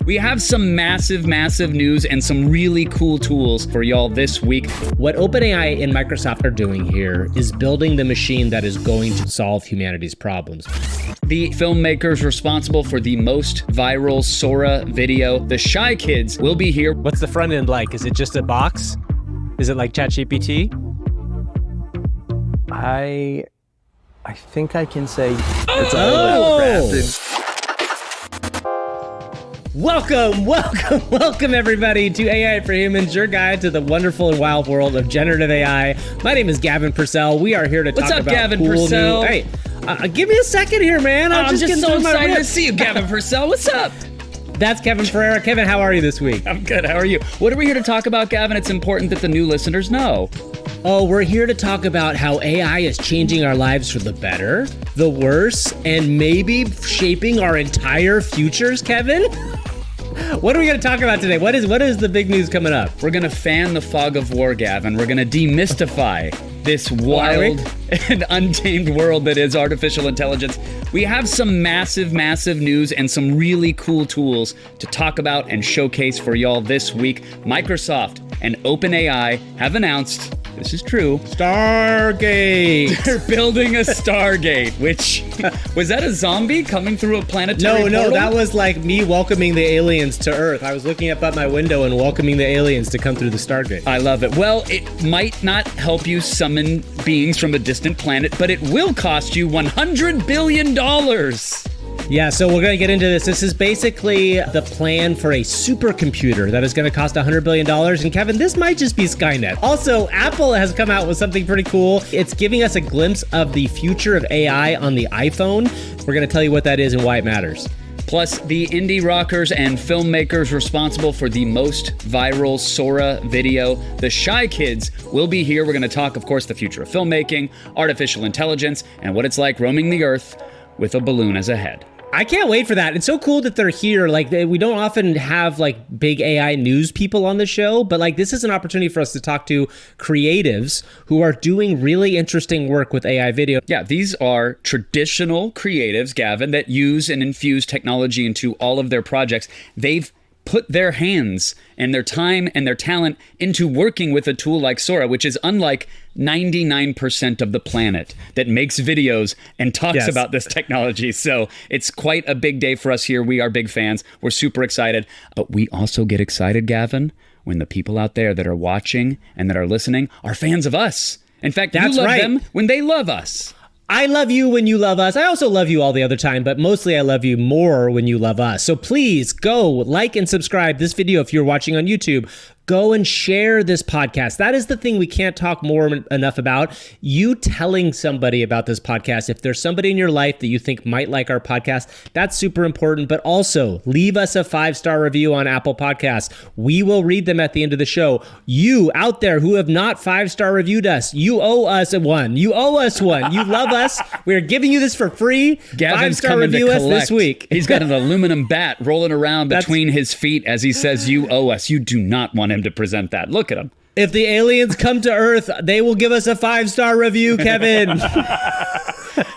We have some massive news and some really cool tools for y'all this week. What OpenAI and Microsoft are doing here is building the machine that is going to solve humanity's problems. The filmmakers responsible for the most viral Sora video, the Shy Kids, will be here. What's the front end like? Is it just a box? Is it like ChatGPT? I think I can say it's Oh! crafted. Welcome everybody to AI for Humans, your guide to the wonderful and wild world of generative AI. My name is Gavin Purcell. We are here to What's talk up, about Gavin cool Purcell? Hey, give me a second here, man. I'm just getting so through my excited to rip. see you, Gavin Purcell. What's up? That's Kevin Pereira. Kevin, how are you this week? I'm good. How are you? What are we here to talk about, Gavin? It's important that the new listeners know. Oh, we're here to talk about how AI is changing our lives for the better, the worse, and maybe shaping our entire futures, Kevin? What are we going to talk about today? What is the big news coming up? We're going to fan the fog of war, Gavin. We're going to demystify this wild and untamed world that is artificial intelligence. We have some massive news and some really cool tools to talk about and showcase for y'all this week. Microsoft and OpenAI have announced, this is true, Stargate. they're building a Stargate, which, was that a zombie coming through a planetary No, portal? that was like me welcoming the aliens to Earth. I was looking up at my window and welcoming the aliens to come through the Stargate. I love it. Well, it might not help you summon beings from a distant planet, but it will cost you $100 billion. Yeah, so we're going to get into this. This is basically the plan for a supercomputer that is going to cost $100 billion. And Kevin, this might just be Skynet. Also, Apple has come out with something pretty cool. It's giving us a glimpse of the future of AI on the iPhone. We're going to tell you what that is and why it matters. Plus, the indie rockers and filmmakers responsible for the most viral Sora video, the Shy Kids, will be here. We're going to talk, of course, the future of filmmaking, artificial intelligence, and what it's like roaming the Earth with a balloon as a head. I can't wait for that. It's so cool that they're here. Like, we don't often have like big AI news people on the show, but like this is an opportunity for us to talk to creatives who are doing really interesting work with AI video. Yeah, these are traditional creatives, Gavin, that use and infuse technology into all of their projects. They've put their hands and their time and their talent into working with a tool like Sora, which is unlike 99% of the planet that makes videos and talks about this technology. So it's quite a big day for us here. We are big fans. We're super excited. But we also get excited, Gavin, when the people out there that are watching and that are listening are fans of us. In fact, That's you love right. them when they love us. I love you when you love us. I also love you all the other time, but mostly I love you more when you love us. So please go like and subscribe this video if you're watching on YouTube. Go and share this podcast. That is the thing we can't talk more enough about. You telling somebody about this podcast. If there's somebody in your life that you think might like our podcast, that's super important. But also leave us a 5-star review on Apple Podcasts. We will read them at the end of the show. You out there who have not 5-star reviewed us, you owe us one. You owe us one. You love us. We're giving you this for free. Gavin's 5-star coming to review us collect. this week. He's got an aluminum bat rolling around between his feet as he says, you owe us. You do not want him to present that. Look at him. If the aliens come to Earth, they will give us a 5-star review, Kevin.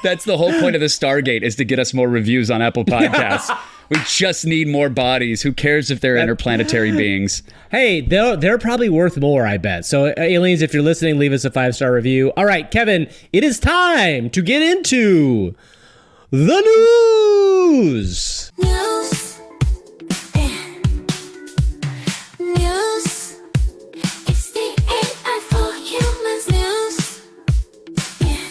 That's the whole point of the Stargate, is to get us more reviews on Apple Podcasts. We just need more bodies. Who cares if they're interplanetary beings? Hey, they're probably worth more, I bet. So aliens, if you're listening, leave us a 5-star review. All right, Kevin, it is time to get into the news. News. News. It's the AI for Humans news.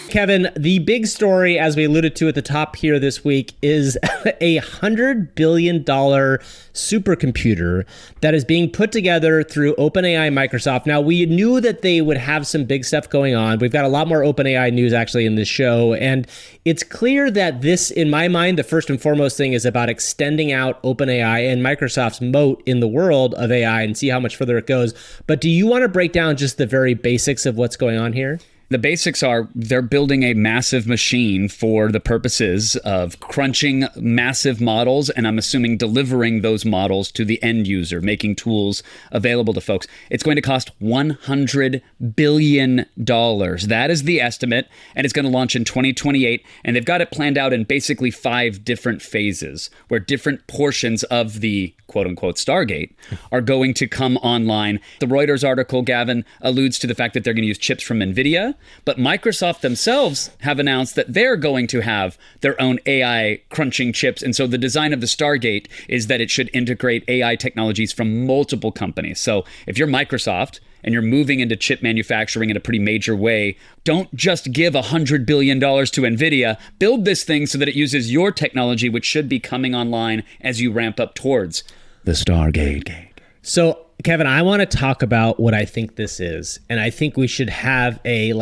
Kevin, the big story, as we alluded to at the top here this week, is a $100 billion supercomputer that is being put together through OpenAI and Microsoft. Now, we knew that they would have some big stuff going on. We've got a lot more OpenAI news actually in this show, and it's clear that this, in my mind, the first and foremost thing is about extending out OpenAI and Microsoft's moat in the world of AI and see how much further it goes. But do you want to break down just the very basics of what's going on here? The basics are they're building a massive machine for the purposes of crunching massive models, and I'm assuming delivering those models to the end user, making tools available to folks. It's going to cost $100 billion. That is the estimate, and it's going to launch in 2028, and they've got it planned out in basically 5 different phases, where different portions of the quote-unquote Stargate are going to come online. The Reuters article, Gavin, alludes to the fact that they're going to use chips from NVIDIA, but Microsoft themselves have announced that they're going to have their own AI crunching chips. And so the design of the Stargate is that it should integrate AI technologies from multiple companies. So if you're Microsoft and you're moving into chip manufacturing in a pretty major way, don't just give $100 billion to NVIDIA. Build this thing so that it uses your technology, which should be coming online as you ramp up towards the Stargate. So, Kevin, I want to talk about what I think this is, and I think we should have a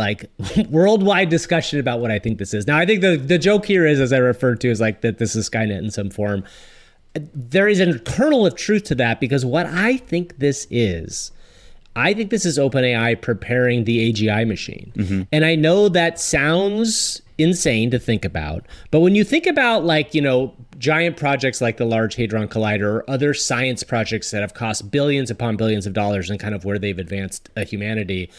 worldwide discussion about what I think this is. Now, I think the joke here is, as I referred to, is like that this is Skynet in some form. There is a kernel of truth to that, because what I think this is OpenAI preparing the AGI machine. Mm-hmm. And I know that sounds insane to think about, but when you think about giant projects like the Large Hadron Collider or other science projects that have cost billions upon billions of dollars and kind of where they've advanced humanity,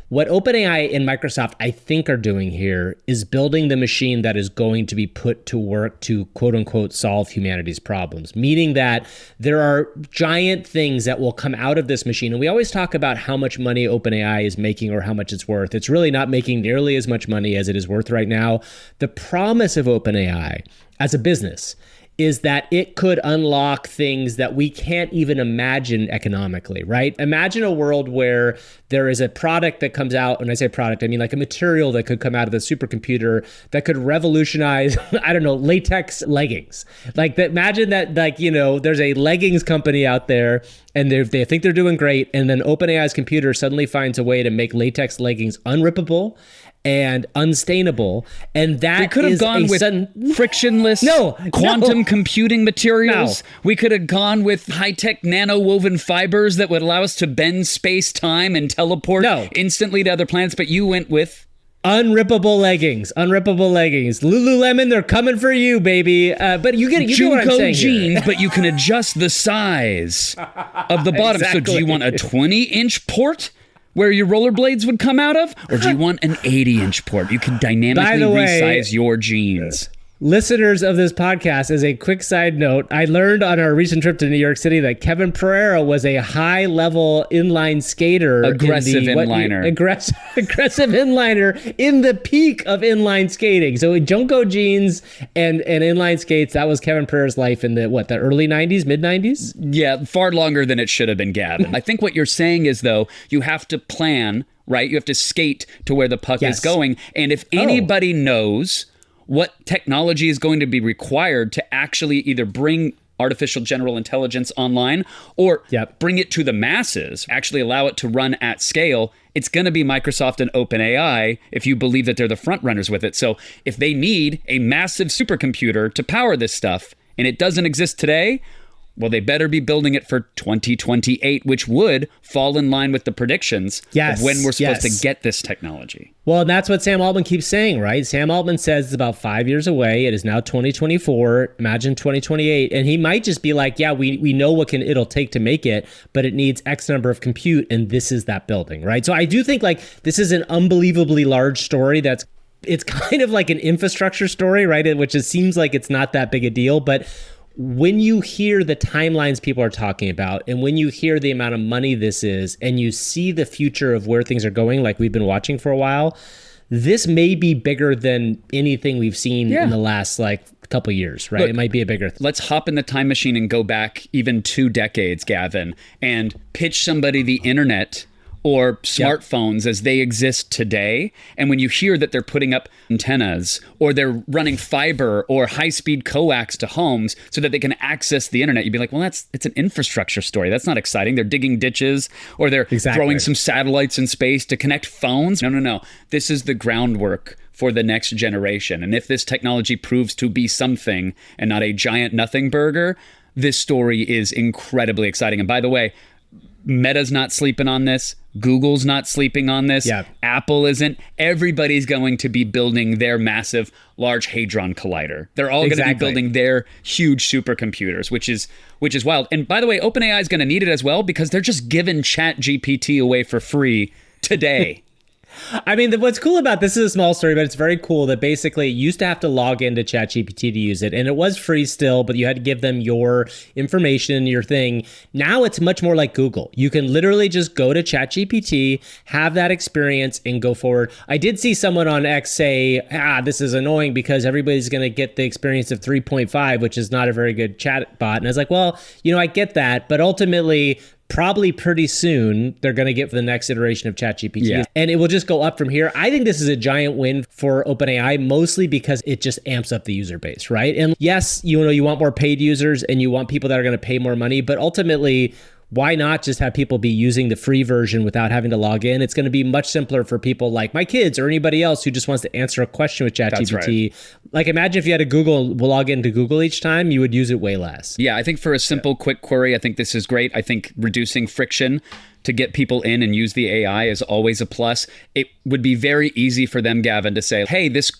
what OpenAI and Microsoft, I think, are doing here is building the machine that is going to be put to work to, quote unquote, solve humanity's problems, meaning that there are giant things that will come out of this machine. And we always talk about how much money OpenAI is making or how much it's worth. It's really not making nearly as much money as it is worth right now. The promise of OpenAI as a business is that it could unlock things that we can't even imagine economically, right? Imagine a world where there is a product that comes out. When I say product, I mean like a material that could come out of the supercomputer that could revolutionize, I don't know, latex leggings. Imagine that, there's a leggings company out there and they think they're doing great. And then OpenAI's computer suddenly finds a way to make latex leggings unrippable and unstainable, and that we could have gone with frictionless quantum computing materials. No. We could have gone with high-tech nano-woven fibers that would allow us to bend space-time and teleport instantly to other planets, but you went with unrippable leggings. Lululemon, they're coming for you, baby. But you get what I'm saying jeans, here. But you can adjust the size of the bottom. Exactly. So do you want a 20-inch port where your rollerblades would come out of? Or do you want an 80-inch port? You can dynamically resize your jeans. Listeners of this podcast, as a quick side note, I learned on our recent trip to New York City that Kevin Pereira was a high-level inline skater. Aggressive inliner in the peak of inline skating. So Junko jeans and inline skates, that was Kevin Pereira's life in the early 90s, mid-90s? Yeah, far longer than it should have been, Gavin. I think what you're saying is, though, you have to plan, right? You have to skate to where the puck is going. And if anybody knows what technology is going to be required to actually either bring artificial general intelligence online or bring it to the masses, actually allow it to run at scale, it's going to be Microsoft and OpenAI if you believe that they're the front runners with it. So if they need a massive supercomputer to power this stuff and it doesn't exist today, well, they better be building it for 2028, which would fall in line with the predictions of when we're supposed to get this technology. Well, and that's what Sam Altman keeps saying, right? Sam Altman says it's about 5 years away. It is now 2024. Imagine 2028. And he might just be like, yeah, we know what it'll take to make it, but it needs X number of compute, and this is that building, right? So I do think this is an unbelievably large story it's kind of like an infrastructure story, right? Which seems like it's not that big a deal, but when you hear the timelines people are talking about, and when you hear the amount of money this is, and you see the future of where things are going, like we've been watching for a while, this may be bigger than anything we've seen in the last couple years, right? Look, it might be a bigger thing. Let's hop in the time machine and go back even 2 decades, Gavin, and pitch somebody the internet or smartphones as they exist today. And when you hear that they're putting up antennas or they're running fiber or high-speed coax to homes so that they can access the internet, you'd be like, well, it's an infrastructure story. That's not exciting. They're digging ditches or they're throwing some satellites in space to connect phones. No. This is the groundwork for the next generation. And if this technology proves to be something and not a giant nothing burger, this story is incredibly exciting. And by the way, Meta's not sleeping on this. Google's not sleeping on this. Yeah. Apple isn't. Everybody's going to be building their massive Large Hadron Collider. They're all going to be Exactly. building their huge supercomputers, which is wild. And by the way, OpenAI is going to need it as well because they're just giving ChatGPT away for free today. I mean, what's cool about this is a small story, but it's very cool that basically you used to have to log into ChatGPT to use it, and it was free still, but you had to give them your information, your thing. Now it's much more like Google. You can literally just go to ChatGPT, have that experience, and go forward. I did see someone on X say, this is annoying because everybody's going to get the experience of 3.5, which is not a very good chat bot. And I was like, well, I get that, but ultimately, probably pretty soon they're going to get for the next iteration of ChatGPT. Yeah. And it will just go up from here. I think this is a giant win for OpenAI, mostly because it just amps up the user base, right? And yes, you want more paid users and you want people that are going to pay more money, but ultimately, why not just have people be using the free version without having to log in? It's going to be much simpler for people like my kids or anybody else who just wants to answer a question with ChatGPT. right. Like imagine if you had to log into Google each time, you would use it way less. Yeah, I think for a simple, quick query, I think this is great. I think reducing friction to get people in and use the AI is always a plus. It would be very easy for them, Gavin, to say, hey, this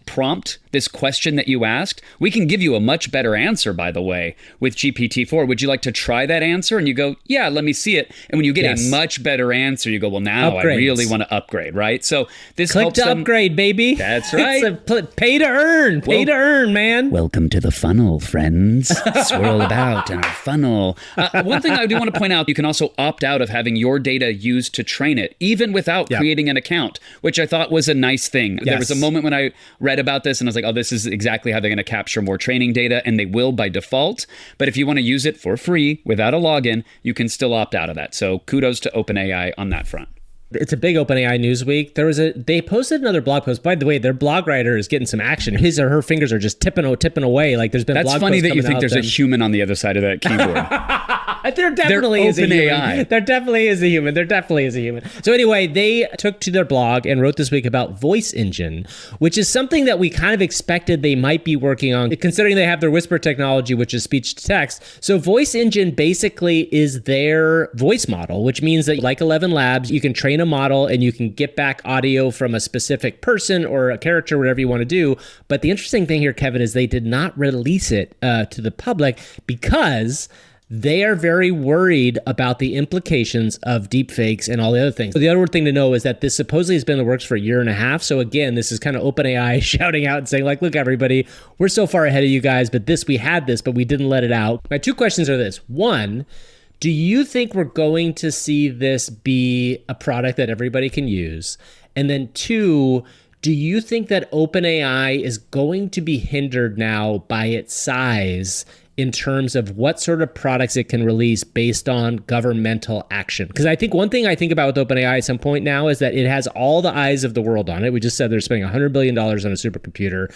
prompt, this question that you asked, we can give you a much better answer, by the way, with GPT-4. Would you like to try that answer? And you go, yeah, let me see it. And when you get Yes. a much better answer, you go, well, now Upgrades. I really want to upgrade, right? So this Click helps to them. upgrade, baby. That's right. It's pay to earn. Pay to earn, man. Welcome to the funnel, friends. Swirl about in our funnel. One thing I do want to point out, you can also opt out of having your data used to train it, even without creating an account, which I thought was a nice thing. There was a Yes. moment when I read about this and I was like, oh, this is exactly how they're going to capture more training data, and they will by default. But if you want to use it for free without a login, you can still opt out of that. So kudos to OpenAI on that front. It's a big OpenAI news week. They posted another blog post. By the way, their blog writer is getting some action. His or her fingers are just tipping away. Like there's been That's blog funny posts that you coming think out there's a them. human on the other side of that keyboard. There definitely is a OpenAI. human. There definitely is a human. There definitely is a human. So anyway, they took to their blog and wrote this week about Voice Engine, which is something that we kind of expected they might be working on, considering they have their Whisper technology, which is speech to text. So Voice Engine basically is their voice model, which means that like 11 Labs, you can train a model and you can get back audio from a specific person or a character, whatever you want to do. But the interesting thing here, Kevin, is they did not release it to the public because they are very worried about the implications of deepfakes and all the other things. The other thing to know is that this supposedly has been in the works for a year and a half. So again, this is kind of OpenAI shouting out and saying like, look, everybody, we're so far ahead of you guys, but we had this, but we didn't let it out. My two questions are this. One, do you think we're going to see this be a product that everybody can use? And then two, do you think that OpenAI is going to be hindered now by its size in terms of what sort of products it can release based on governmental action? Because I think one thing I think about with OpenAI at some point now is that it has all the eyes of the world on it. We just said they're spending $100 billion on a supercomputer.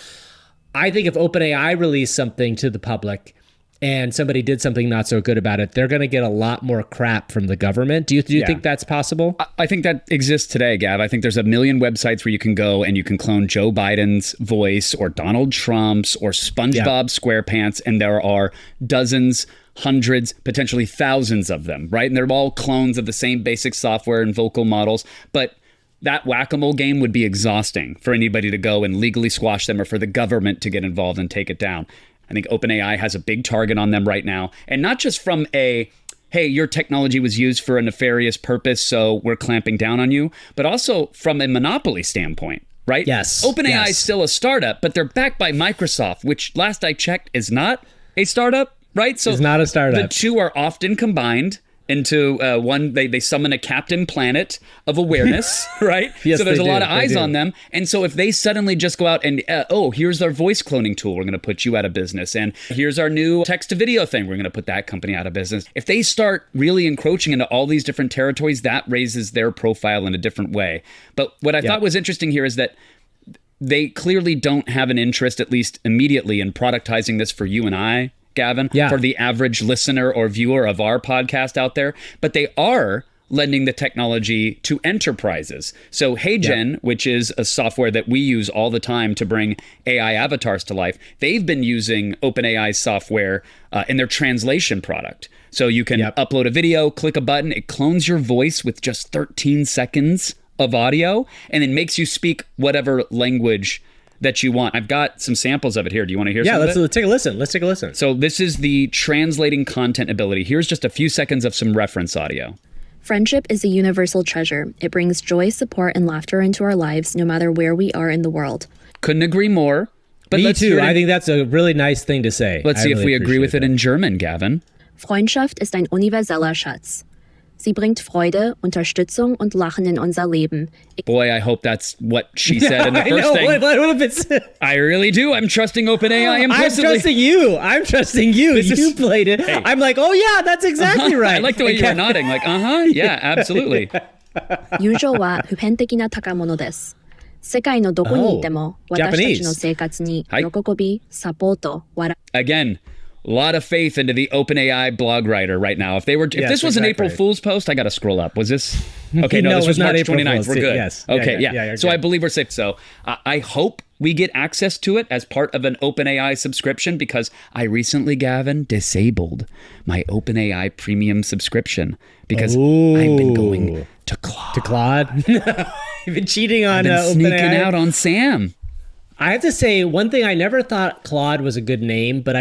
I think if OpenAI released something to the public and somebody did something not so good about it, they're going to get a lot more crap from the government. Do you think that's possible? I think that exists today, Gav. I think there's a million websites where you can go and you can clone Joe Biden's voice or Donald Trump's or SpongeBob SquarePants, and there are dozens, hundreds, potentially thousands of them, right? And they're all clones of the same basic software and vocal models, but that whack-a-mole game would be exhausting for anybody to go and legally squash them or for the government to get involved and take it down. I think OpenAI has a big target on them right now. And not just from hey, your technology was used for a nefarious purpose, so we're clamping down on you, but also from a monopoly standpoint, right? Yes. OpenAI is still a startup, but they're backed by Microsoft, which last I checked is not a startup, right? So It's not a startup. The two are often combined into one. They summon a Captain Planet of awareness, right? Yes, so there's they a lot do. of They eyes do. on them. And so if they suddenly just go out and, here's our voice cloning tool, we're going to put you out of business. And here's our new text to video thing, we're going to put that company out of business. If they start really encroaching into all these different territories, that raises their profile in a different way. But what I thought was interesting here is that they clearly don't have an interest, at least immediately, in productizing this for you and I, Gavin, for the average listener or viewer of our podcast out there. But they are lending the technology to enterprises. So HeyGen, which is a software that we use all the time to bring AI avatars to life, they've been using OpenAI software in their translation product. So you can upload a video, click a button, it clones your voice with just 13 seconds of audio, and then makes you speak whatever language that you want. I've got some samples of it here. Do you want to hear some of it? Let's take a listen. Let's take a listen. So this is the translating content ability. Here's just a few seconds of some reference audio. Friendship is a universal treasure. It brings joy, support, and laughter into our lives, no matter where we are in the world. Couldn't agree more. But Me let's too. hear it in- I think that's a really nice thing to say. Let's I see if really we agree with it appreciate in German, Gavin. Freundschaft ist ein universeller Schatz. Sie bringt Freude, Unterstützung und Lachen in unser Leben. Boy, I hope that's what she said in the I first know. thing. What if it's... I really do. I'm trusting OpenAI I'm implicitly. trusting you. I'm trusting you. This You is- played it. Hey. I'm like, oh yeah, that's exactly right. I like the way you were nodding. Like, yeah, absolutely. 友情は普遍的な宝物です。世界のどこにいても、私たちの生活に喜び、サポート、笑 Again, a lot of faith into the OpenAI blog writer right now. If this was an exactly. April Fool's post, I got to scroll up. Was this? Okay, no, No, this it was was not March April 29th. Fool's. We're good. Yes. Okay, Yeah, yeah. you're So I good. believe we're safe. So I hope we get access to it as part of an OpenAI subscription because I recently, Gavin, disabled my OpenAI premium subscription because I've been going to Claude. To Claude. You've been cheating on Been sneaking OpenAI. out on Sam. I have to say one thing. I never thought Claude was a good name, but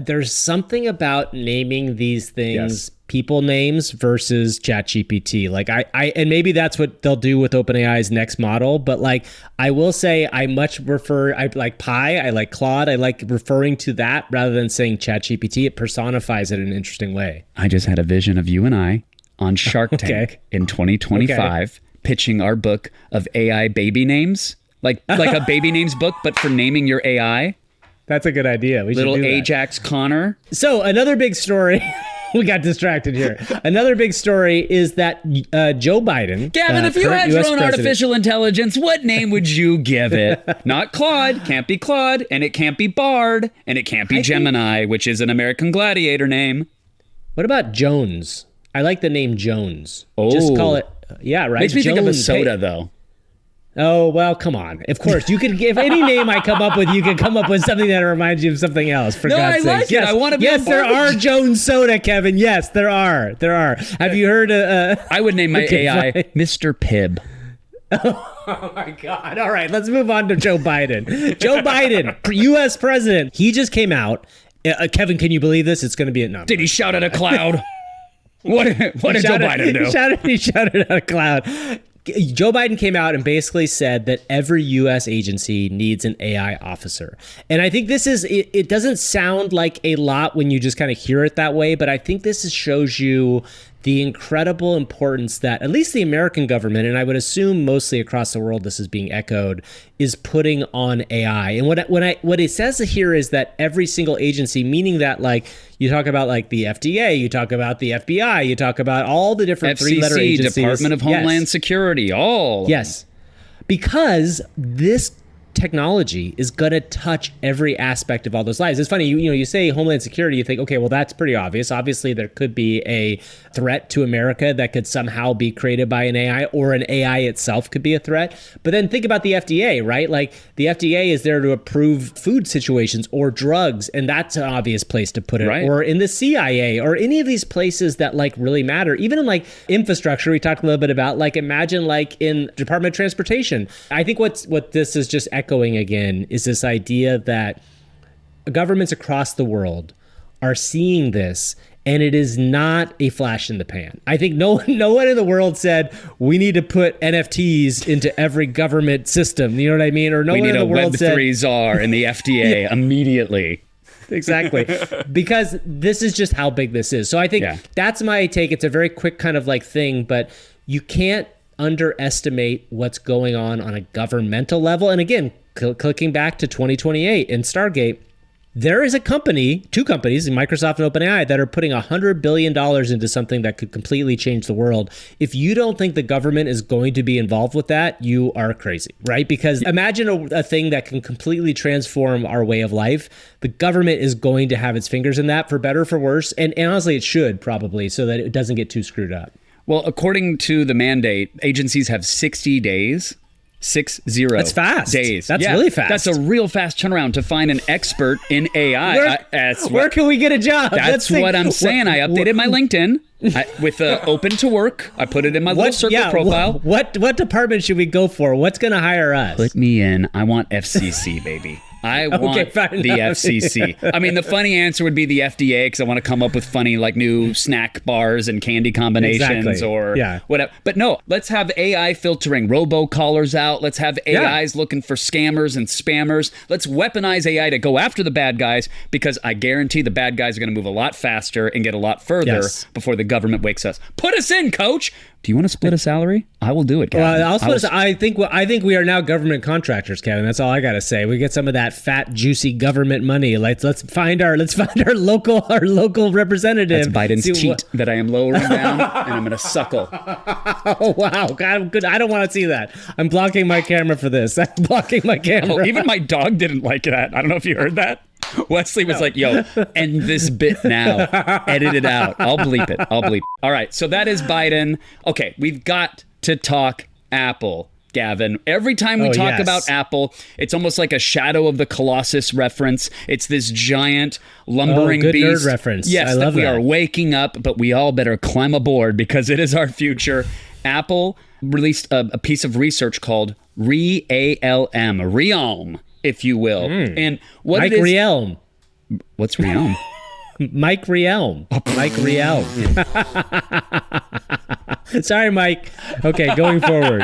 there's something about naming these things people names versus ChatGPT. Like I and maybe that's what they'll do with OpenAI's next model. But like I will say, I much prefer. I like Pi. I like Claude. I like referring to that rather than saying ChatGPT. It personifies it in an interesting way. I just had a vision of you and I on Shark Tank in 2025 pitching our book of AI baby names. Like a baby names book, but for naming your AI. That's a good idea. We Little should do that. Ajax Connor. So another big story. We got distracted here. Another big story is that Joe Biden, Gavin, if you current had your US own president- artificial intelligence, what name would you give it? Not Claude, can't be Claude, and it can't be Bard, and it can't be Gemini, which is an American gladiator name. What about Jones? I like the name Jones. Oh. Just call it. Yeah, right. Makes me think of a Jones. soda, though. Oh well, come on. Of course, you could give any name I come up with. You can come up with something that reminds you of something else. For No, God's I like sakes. it. Yes, I wanna be Yes, a there part of are it. Jones soda, Kevin. Yes, there are. There are. Have you heard? I would name my Okay, AI fine. Mr. Pibb. Oh my God. All right, let's move on to Joe Biden. Joe Biden, U.S. president. He just came out. Kevin, can you believe this? It's going to be a number. Did he shout at a cloud? What did Joe Biden do? He shouted at a cloud. Joe Biden came out and basically said that every U.S. agency needs an AI officer. And I think this is, it doesn't sound like a lot when you just kind of hear it that way, but I think shows you the incredible importance that at least the American government, and I would assume mostly across the world this is being echoed, is putting on AI. And what it says here is that every single agency, meaning that like you talk about like the FDA, you talk about the FBI, you talk about all the different three-letter FCC, agencies. Department of Homeland Yes. Security, all. Yes. Because this technology is going to touch every aspect of all those lives. It's funny, you say Homeland Security, you think, okay, well, that's pretty obvious. Obviously, there could be a threat to America that could somehow be created by an AI, or an AI itself could be a threat. But then think about the FDA, right? Like the FDA is there to approve food situations or drugs, and that's an obvious place to put it. Right. Or in the CIA, or any of these places that like really matter. Even in like infrastructure, we talked a little bit about, like imagine like in Department of Transportation. I think what this is just echoing again is this idea that governments across the world are seeing this, and it is not a flash in the pan. I think no one in the world said we need to put NFTs into every government system. You know what I mean? Or no We one need in a the world said Web3 czar in the FDA immediately. exactly, because this is just how big this is. So I think that's my take. It's a very quick kind of like thing, but you can't underestimate what's going on a governmental level. And again, clicking back to 2028 and Stargate, there is two companies, Microsoft and OpenAI, that are putting $100 billion into something that could completely change the world. If you don't think the government is going to be involved with that, you are crazy, right? Because imagine a thing that can completely transform our way of life. The government is going to have its fingers in that, for better or for worse. And honestly, it should probably, so that it doesn't get too screwed up. Well, according to the mandate, agencies have 60 days. 60 That's fast. days. That's really fast. That's a real fast turnaround to find an expert in AI. Where can we get a job? That's what I'm saying. I updated my LinkedIn with open to work. I put it in my little circle profile. What department should we go for? What's going to hire us? Put me in. I want FCC, baby. I want the FCC. I mean, the funny answer would be the FDA because I want to come up with funny, like, new snack bars and candy combinations or whatever. But no, let's have AI filtering robocallers out. Let's have AIs looking for scammers and spammers. Let's weaponize AI to go after the bad guys because I guarantee the bad guys are going to move a lot faster and get a lot further before the government wakes us. Put us in, coach. Do you want to split a salary? I will do it, Kevin. Well, I'll split I think we are now government contractors, Kevin. That's all I got to say. We get some of that fat, juicy government money. Let's find our local representative. That's Biden's teat that I am lowering down, and I'm going to suckle. Oh wow, God, good. I don't want to see that. I'm blocking my camera for this. I'm blocking my camera. Oh, even my dog didn't like that. I don't know if you heard that. Wesley was like, yo, end this bit now. Edit it out. I'll bleep it. All right, so that is Biden. Okay, we've got to talk Apple, Gavin. Every time we talk about Apple, it's almost like a Shadow of the Colossus reference. It's this giant lumbering good beast. Nerd reference. Yes, I love that we are waking up, but we all better climb aboard because it is our future. Apple released a piece of research called Realm, if you will. And what Mike it is, Realm. What's Realm? Mike Realm. Mike Realm. Sorry, Mike. Okay, going forward.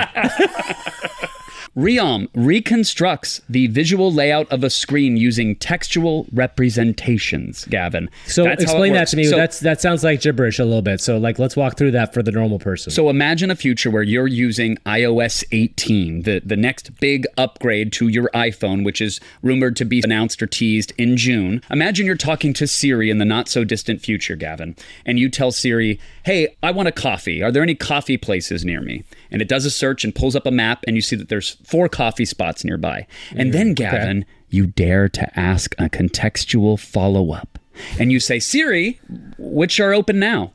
Realm reconstructs the visual layout of a screen using textual representations, Gavin. So explain that to me. That sounds like gibberish a little bit. So let's walk through that for the normal person. So imagine a future where you're using iOS 18, the next big upgrade to your iPhone, which is rumored to be announced or teased in June. Imagine you're talking to Siri in the not so distant future, Gavin, and you tell Siri, hey, I want a coffee. Are there any coffee places near me? And it does a search and pulls up a map, and you see that there's 4 coffee spots nearby. And then, Gavin, you dare to ask a contextual follow-up. And you say, Siri, which are open now?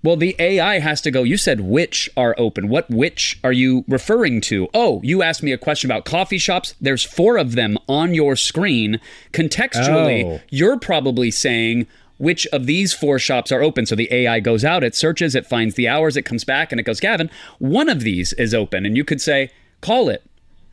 Well, the AI has to go, you said which are open. What which are you referring to? Oh, you asked me a question about coffee shops. There's 4 of them on your screen. Contextually, you're probably saying, which of these 4 shops are open? So the AI goes out, it searches, it finds the hours, it comes back, and it goes, Gavin, one of these is open. And you could say, call it.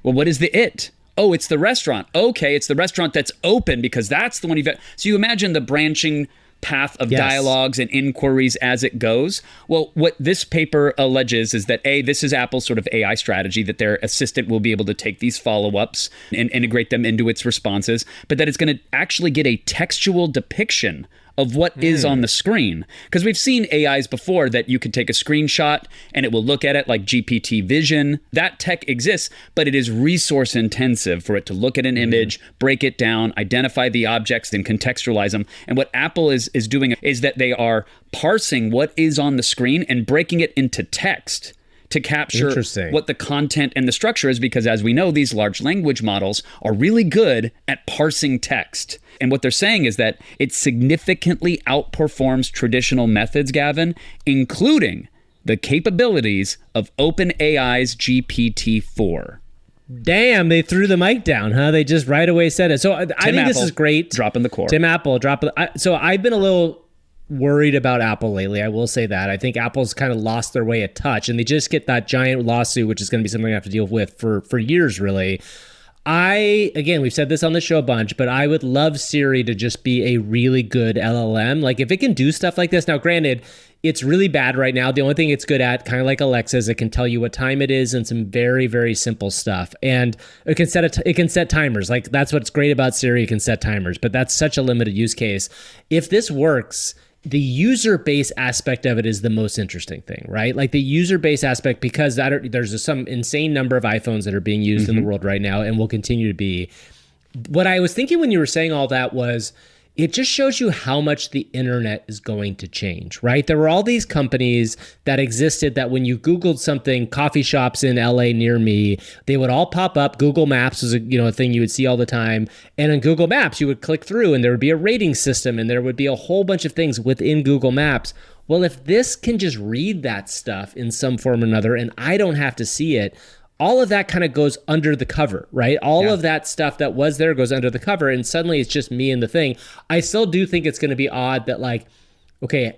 Well, what is the it? Oh, it's the restaurant. Okay, it's the restaurant that's open because that's the one you've... So you imagine the branching path of dialogues and inquiries as it goes. Well, what this paper alleges is that, A, this is Apple's sort of AI strategy, that their assistant will be able to take these follow-ups and integrate them into its responses, but that it's going to actually get a textual depiction of what is on the screen. Because we've seen AIs before that you could take a screenshot and it will look at it like GPT Vision. That tech exists, but it is resource intensive for it to look at an image, break it down, identify the objects, and contextualize them. And what Apple is doing is that they are parsing what is on the screen and breaking it into text to capture what the content and the structure is, because as we know, these large language models are really good at parsing text. And what they're saying is that it significantly outperforms traditional methods, Gavin, including the capabilities of OpenAI's GPT-4. Damn, they threw the mic down, huh? They just right away said it. So I think this is great. Dropping the core. Tim Apple, so I've been a little worried about Apple lately. I will say that. I think Apple's kind of lost their way a touch, and they just get that giant lawsuit, which is going to be something I have to deal with for years, really. Again, we've said this on the show a bunch, but I would love Siri to just be a really good LLM. Like, if it can do stuff like this, now granted, it's really bad right now. The only thing it's good at, kind of like Alexa, is it can tell you what time it is and some very, very simple stuff. And it can set timers. Like, that's what's great about Siri. It can set timers, but that's such a limited use case. If this works, the user base aspect of it is the most interesting thing, right? Like the user base aspect, because there's some insane number of iPhones that are being used in the world right now and will continue to be. What I was thinking when you were saying all that was, it just shows you how much the internet is going to change, right? There were all these companies that existed that when you Googled something, coffee shops in LA near me, they would all pop up. Google Maps was a thing you would see all the time. And in Google Maps, you would click through and there would be a rating system and there would be a whole bunch of things within Google Maps. Well, if this can just read that stuff in some form or another, and I don't have to see it, all of that kind of goes under the cover, right? All of that stuff that was there goes under the cover, and suddenly it's just me and the thing. I still do think it's going to be odd that, like, okay,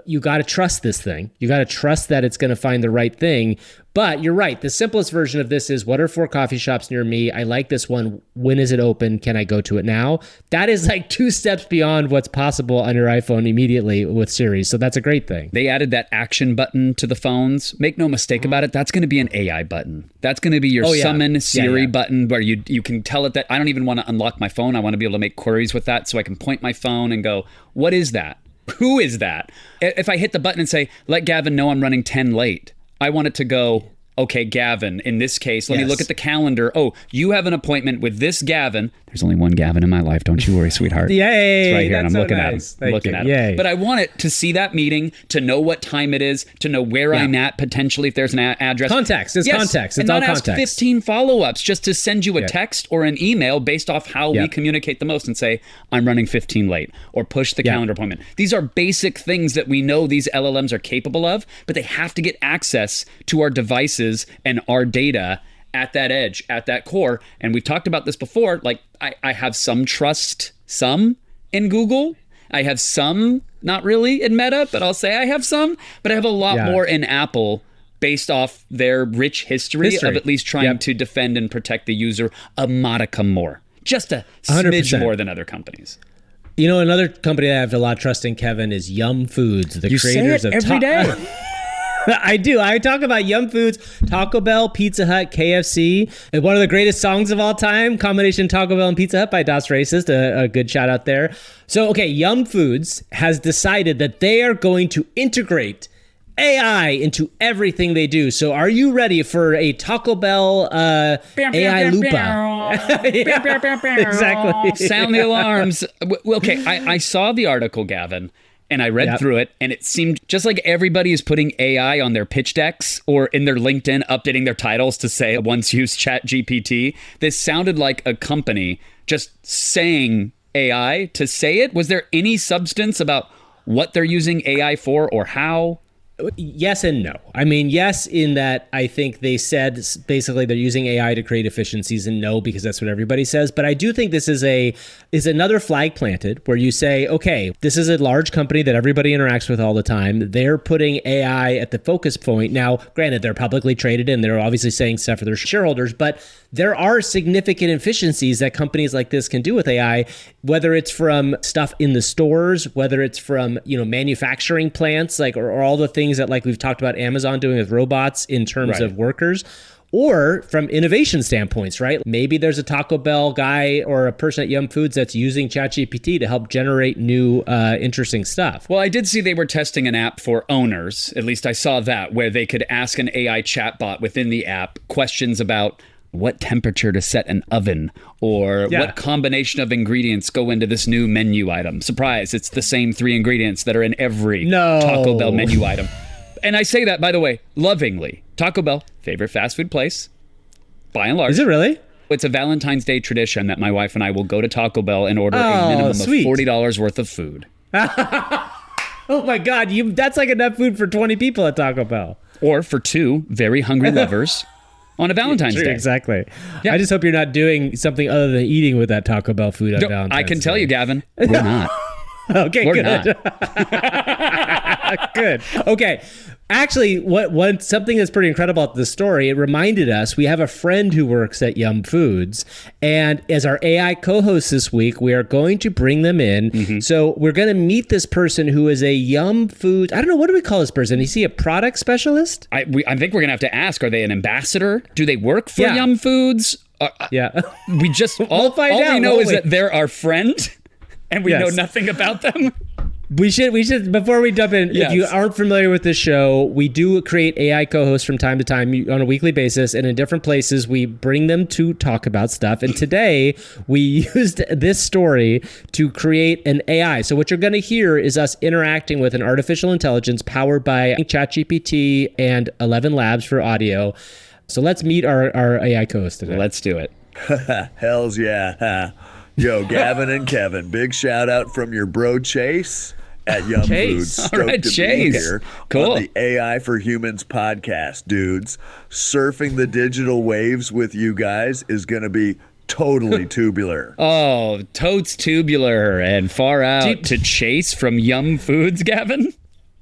you got to trust this thing. You got to trust that it's going to find the right thing. But you're right. The simplest version of this is, what are 4 coffee shops near me? I like this one. When is it open? Can I go to it now? That is like 2 steps beyond what's possible on your iPhone immediately with Siri. So that's a great thing. They added that action button to the phones. Make no mistake about it, that's going to be an AI button. That's going to be your summon Siri button, where you can tell it that I don't even want to unlock my phone. I want to be able to make queries with that, so I can point my phone and go, what is that? Who is that? If I hit the button and say, let Gavin know I'm running 10 late, I want it to go, okay, Gavin, in this case, let me look at the calendar. Oh, you have an appointment with this Gavin. There's only one Gavin in my life. Don't you worry, sweetheart. Yay! It's right here, and I'm so looking nice. at him. Looking at him. Yay. But I want it to see that meeting, to know what time it is, to know where I'm at, potentially if there's an address. Context. It's context. It's and all not context. ask 15 follow-ups, just to send you a text or an email based off how we communicate the most and say, I'm running 15 late, or push the calendar appointment. These are basic things that we know these LLMs are capable of, but they have to get access to our devices and our data at that edge, at that core. And we've talked about this before. Like, I have some trust, in Google. I have some, not really in Meta, but I'll say I have some. But I have a lot more in Apple, based off their rich history. Of at least trying to defend and protect the user a modicum more. Just a smidge 100%. more than other companies. You know, another company that I have a lot of trust in, Kevin, is Yum Foods, the You creators say it of every day. I do. I talk about Yum Foods, Taco Bell, Pizza Hut, KFC. And one of the greatest songs of all time, combination Taco Bell and Pizza Hut by Das Racist. A good shout out there. So, okay, Yum Foods has decided that they are going to integrate AI into everything they do. So are you ready for a Taco Bell AI Lupa? Exactly. Sound the alarms. Well, okay, I saw the article, Gavin, and I read through it, and it seemed just like everybody is putting AI on their pitch decks or in their LinkedIn, updating their titles to say once used ChatGPT. This sounded like a company just saying AI to say it. Was there any substance about what they're using AI for or how? Yes and no. I mean, yes, in that I think they said basically they're using AI to create efficiencies, and no, because that's what everybody says. But I do think this is another flag planted where you say, okay, this is a large company that everybody interacts with all the time. They're putting AI at the focus point. Now, granted, they're publicly traded and they're obviously saying stuff for their shareholders, but there are significant efficiencies that companies like this can do with AI, whether it's from stuff in the stores, whether it's from, manufacturing plants, like, or all the things that, like, we've talked about Amazon doing with robots in terms of workers, or from innovation standpoints, right? Maybe there's a Taco Bell guy or a person at Yum Foods that's using ChatGPT to help generate new, interesting stuff. Well, I did see they were testing an app for owners. At least I saw that, where they could ask an AI chatbot within the app questions about what temperature to set an oven, or what combination of ingredients go into this new menu item. Surprise, it's the same 3 ingredients that are in every Taco Bell menu item. And I say that, by the way, lovingly. Taco Bell, favorite fast food place, by and large. Is it really? It's a Valentine's Day tradition that my wife and I will go to Taco Bell and order a minimum of $40 worth of food. Oh my God, that's like enough food for 20 people at Taco Bell. Or for 2 very hungry lovers on a Valentine's Day. Exactly. Yeah. I just hope you're not doing something other than eating with that Taco Bell food on Valentine's Day. I can tell you, Gavin, we're not. Okay, We're good. not. Good. Okay. Actually, something that's pretty incredible about this story, it reminded us, we have a friend who works at Yum Foods, and as our AI co-host this week, we are going to bring them in. Mm-hmm. So we're going to meet this person who is a Yum Foods, I don't know, what do we call this person? Is he a product specialist? I think we're going to have to ask, are they an ambassador? Do they work for Yum Foods? We just, all find out, we know is that they're our friend, and we know nothing about them. We should before we jump in, Yes. if you aren't familiar with this show, we do create AI co-hosts from time to time on a weekly basis, and in different places we bring them to talk about stuff. And today we used this story to create an AI. So what you're going to hear is us interacting with an artificial intelligence powered by ChatGPT and 11 Labs for audio. So let's meet our AI co-host today. Let's do it. Hells yeah. Yo, Gavin and Kevin, big shout out from your bro Chase at Yum Chase. Foods. All Stoked right, to Chase. be here Cool. on the AI for Humans podcast, dudes. Surfing the digital waves with you guys is going to be totally tubular. Oh, totes tubular and far out to Chase from Yum Foods, Gavin.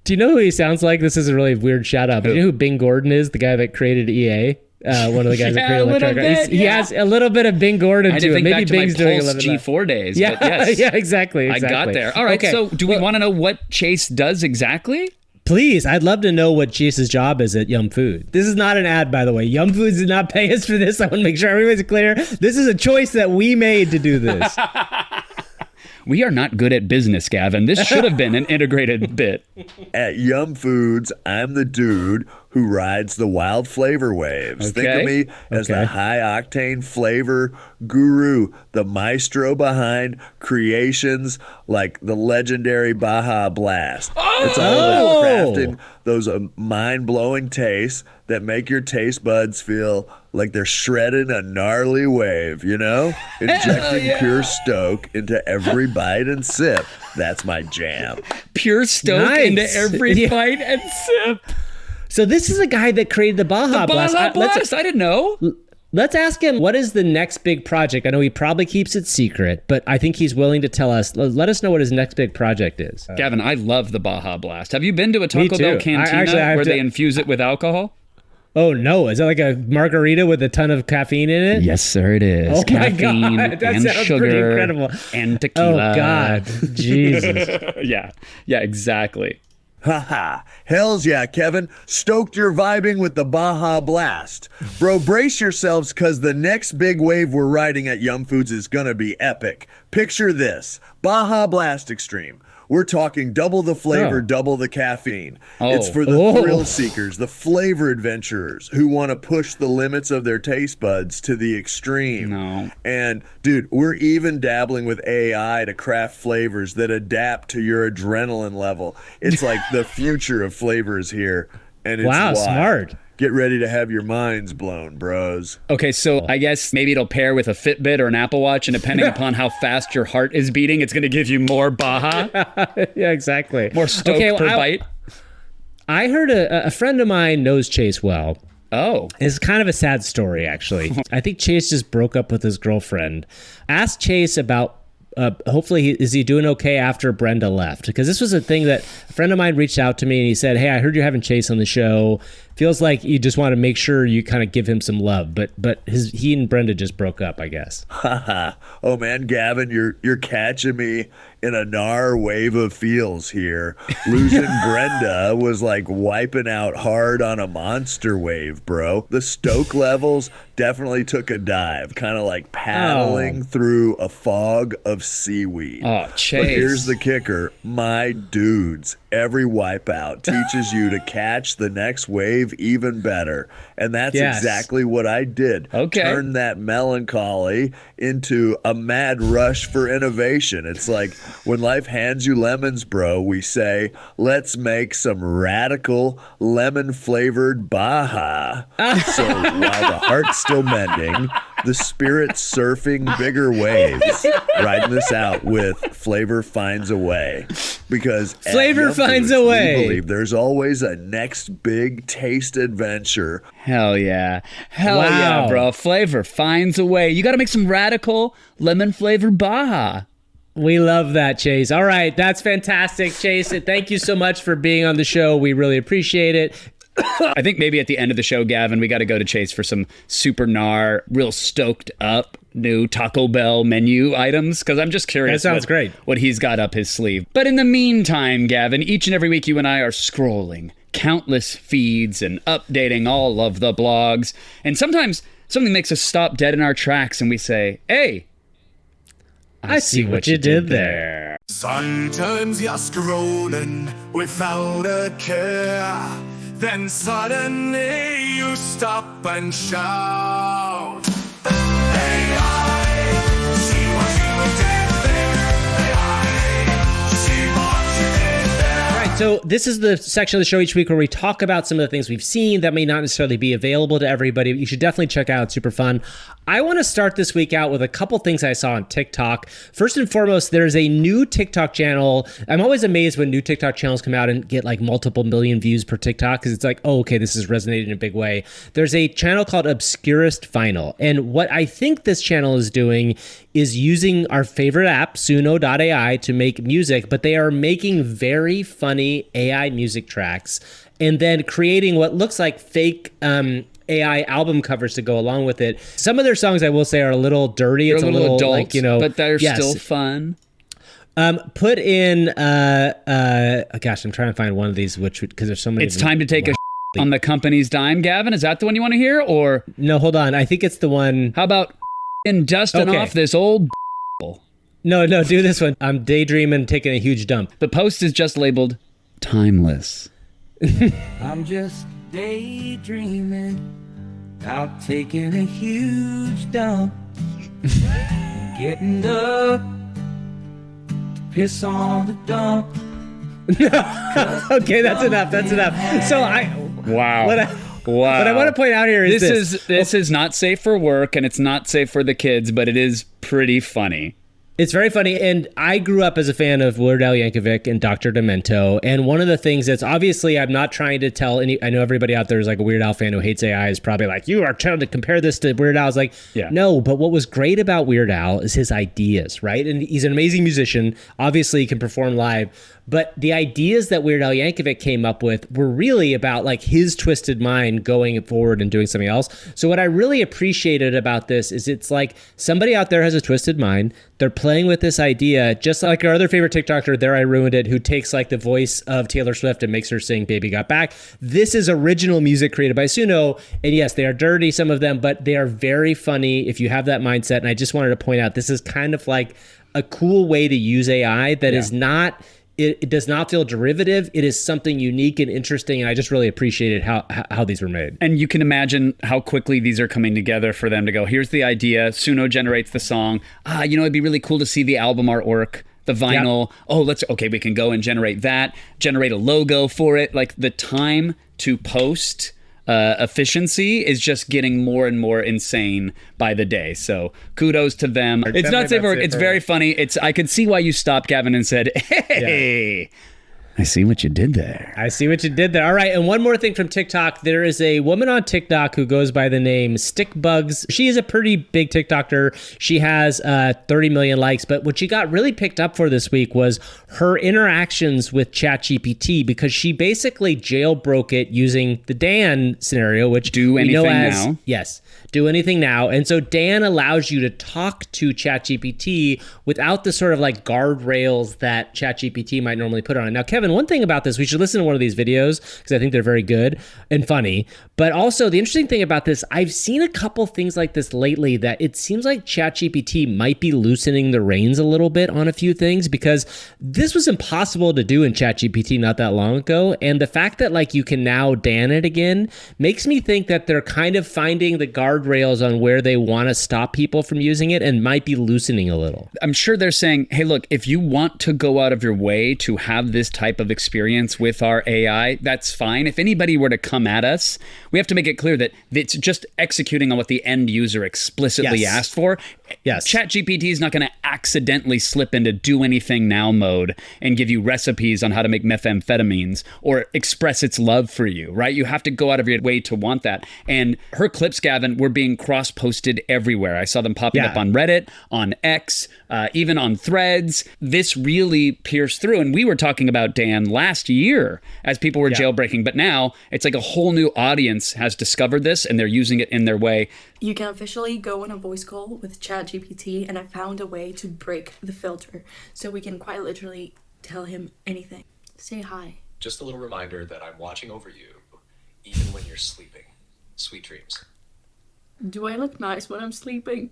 Do you know who he sounds like? This is a really weird shout out. But do you know who Bing Gordon is? The guy that created EA? One of the guys that Yeah, created a little Electronic Arts. bit, He yeah. has a little bit of Bing Gordon I to didn't it. think Maybe back Bing's to my doing Pulse 11 G4 days, Yeah, but yes. yeah, exactly. I got there. All right, Okay. so do we want to know what Chase does exactly? Please, I'd love to know what Chase's job is at Yum Food. This is not an ad, by the way. Yum Foods did not pay us for this. I want to make sure everybody's clear. This is a choice that we made to do this. We are not good at business, Gavin. This should have been an integrated bit. At Yum Foods, I'm the dude who rides the wild flavor waves. Think Okay. of me as the high octane flavor guru, the maestro behind creations like the legendary Baja Blast. It's all about crafting those mind-blowing tastes that make your taste buds feel like they're shredding a gnarly wave, you know? Injecting pure stoke into every bite and sip. That's my jam. Pure stoke Nice. into every Yeah. bite and sip. So this is a guy that created the Baja Blast. Baja Blast. I didn't know. Let's ask him, what is the next big project? I know he probably keeps it secret, but I think he's willing to tell us. Let us know what his next big project is. Gavin, I love the Baja Blast. Have you been to a Taco too. Bell I cantina have where to- they infuse it with alcohol? Oh, no. Is that like a margarita with a ton of caffeine in it? Yes, sir, it is. Oh my Caffeine God, that and sounds pretty sugar incredible. and Oh, tequila. God. Jesus. Yeah, exactly. Haha. Hells yeah, Kevin. Stoked you're vibing with the Baja Blast. Bro, brace yourselves because the next big wave we're riding at Yum Foods is going to be epic. Picture this. Baja Blast Extreme. We're talking double the flavor, Oh. double the caffeine. Oh. It's for the Oh. thrill seekers, the flavor adventurers who want to push the limits of their taste buds to the extreme. No. And dude, we're even dabbling with AI to craft flavors that adapt to your adrenaline level. It's like the future of flavors here. And it's Wow, wild. smart. Get ready to have your minds blown, bros. Okay, so I guess maybe it'll pair with a Fitbit or an Apple Watch, and depending upon how fast your heart is beating, it's going to give you more Baja, Yeah, exactly. more stoke per bite. I heard a friend of mine knows Chase well. Oh, It's kind of a sad story, actually. I think Chase just broke up with his girlfriend. Asked Chase about, hopefully, is he doing okay after Brenda left? Because this was a thing that a friend of mine reached out to me and he said, hey, I heard you're having Chase on the show. Feels like you just want to make sure you kind of give him some love. But he and Brenda just broke up, I guess. Oh man, Gavin, you're catching me in a gnar wave of feels here. Losing Brenda was like wiping out hard on a monster wave, bro. The stoke levels definitely took a dive, kind of like paddling through a fog of seaweed. Oh, But Chase. here's the kicker, my dudes. Every wipeout teaches you to catch the next wave even better. And that's Yes. exactly what I did. Okay. Turn that melancholy into a mad rush for innovation. It's like when life hands you lemons, bro, we say, let's make some radical lemon flavored Baja. So while the heart's still mending, the spirit's surfing bigger waves, riding this out with Flavor Finds a Way. Because at Flavor Yum finds Foods, a we way. believe there's always a next big taste adventure. hell yeah. Hell Wow. yeah, bro. Flavor finds a way. You got to make some radical lemon flavored Baja. We love that, Chase. All right, that's fantastic, Chase. Thank you so much for being on the show. We really appreciate it. I think maybe at the end of the show, Gavin, we got to go to Chase for some super gnar, real stoked up new Taco Bell menu items, because I'm just curious. That sounds great. What he's got up his sleeve. But in the meantime, Gavin, each and every week you and I are scrolling countless feeds and updating all of the blogs. And sometimes something makes us stop dead in our tracks and we say, hey, I see what you did there. Sun turns just rolling without a care. Then suddenly you stop and shout. AI, see what you did there. AI, see what you did there. All right, so this is the section of the show each week where we talk about some of the things we've seen that may not necessarily be available to everybody. But you should definitely check out. It's super fun. I want to start this week out with a couple things I saw on TikTok. First and foremost, there's a new TikTok channel. I'm always amazed when new TikTok channels come out and get like multiple million views per TikTok because it's like, oh, okay, this is resonating in a big way. There's a channel called Obscurest Vinyl. And what I think this channel is doing is using our favorite app, Suno.ai, to make music, but they are making very funny AI music tracks and then creating what looks like fake AI album covers to go along with it. Some of their songs, I will say, are a little dirty. It's a little adult, like, you know, but they're yes. still fun. Put in, gosh, I'm trying to find one of these, which because there's so many. It's time to take a on the company's dime, Gavin. Is that the one you want to hear, or no? Hold on, I think it's the one. how about in dusting off this old? No, do this one. I'm daydreaming, taking a huge dump. The post is just labeled timeless. I'm just daydreaming about taking a huge dump, getting up, piss on the dump. Okay, that's enough. That's enough. So Wow. What I want to point out here is this is not safe for work and it's not safe for the kids, but it is pretty funny. It's very funny, and I grew up as a fan of Weird Al Yankovic and Dr. Demento, and one of the things that's obviously I'm not trying to tell I know everybody out there is like a Weird Al fan who hates AI is probably like, you are trying to compare this to Weird Al. I was like, no, but what was great about Weird Al is his ideas, right? And he's an amazing musician. Obviously, he can perform live, but the ideas that Weird Al Yankovic came up with were really about like his twisted mind going forward and doing something else. So what I really appreciated about this is it's like somebody out there has a twisted mind. They're playing with this idea, just like our other favorite TikToker, There I Ruined It, who takes like the voice of Taylor Swift and makes her sing Baby Got Back. This is original music created by Suno. And yes, they are dirty, some of them, but they are very funny if you have that mindset. And I just wanted to point out, this is kind of like a cool way to use AI that is not... It does not feel derivative. It is something unique and interesting, and I just really appreciated how these were made. And you can imagine how quickly these are coming together for them to go, here's the idea, Suno generates the song. It'd be really cool to see the album artwork, the vinyl. Yep. We can go and generate that, generate a logo for it. Like the time to post efficiency is just getting more and more insane by the day. So kudos to them. It's not safe for work. It's very funny. I could see why you stopped, Gavin, and said, hey, I see what you did there. I see what you did there. All right. And one more thing from TikTok. There is a woman on TikTok who goes by the name Stickbugs. She is a pretty big TikToker. She has 30 million likes. But what she got really picked up for this week was her interactions with ChatGPT, because she basically jailbroke it using the Dan scenario, which do anything now. Yes. Do anything now. And so Dan allows you to talk to ChatGPT without the sort of like guardrails that ChatGPT might normally put on it. Now, Kevin, one thing about this, we should listen to one of these videos because I think they're very good and funny. But also the interesting thing about this, I've seen a couple things like this lately that it seems like ChatGPT might be loosening the reins a little bit on a few things, because this was impossible to do in ChatGPT not that long ago. And the fact that like you can now Dan it again makes me think that they're kind of finding the guardrails on where they want to stop people from using it and might be loosening a little. I'm sure they're saying, hey, look, if you want to go out of your way to have this type of experience with our AI, that's fine. If anybody were to come at us, we have to make it clear that it's just executing on what the end user explicitly asked for. Yes. ChatGPT is not going to accidentally slip into do anything now mode and give you recipes on how to make methamphetamines or express its love for you, right? You have to go out of your way to want that. And her clips, Gavin, were being cross-posted everywhere. I saw them popping up on Reddit, on X, even on Threads. This really pierced through. And we were talking about Dan last year as people were jailbreaking, but now it's like a whole new audience has discovered this and they're using it in their way. You can officially go on a voice call with ChatGPT, and I found a way to break the filter so we can quite literally tell him anything. Say hi. Just a little reminder that I'm watching over you, even when you're sleeping. Sweet dreams. Do I look nice when I'm sleeping?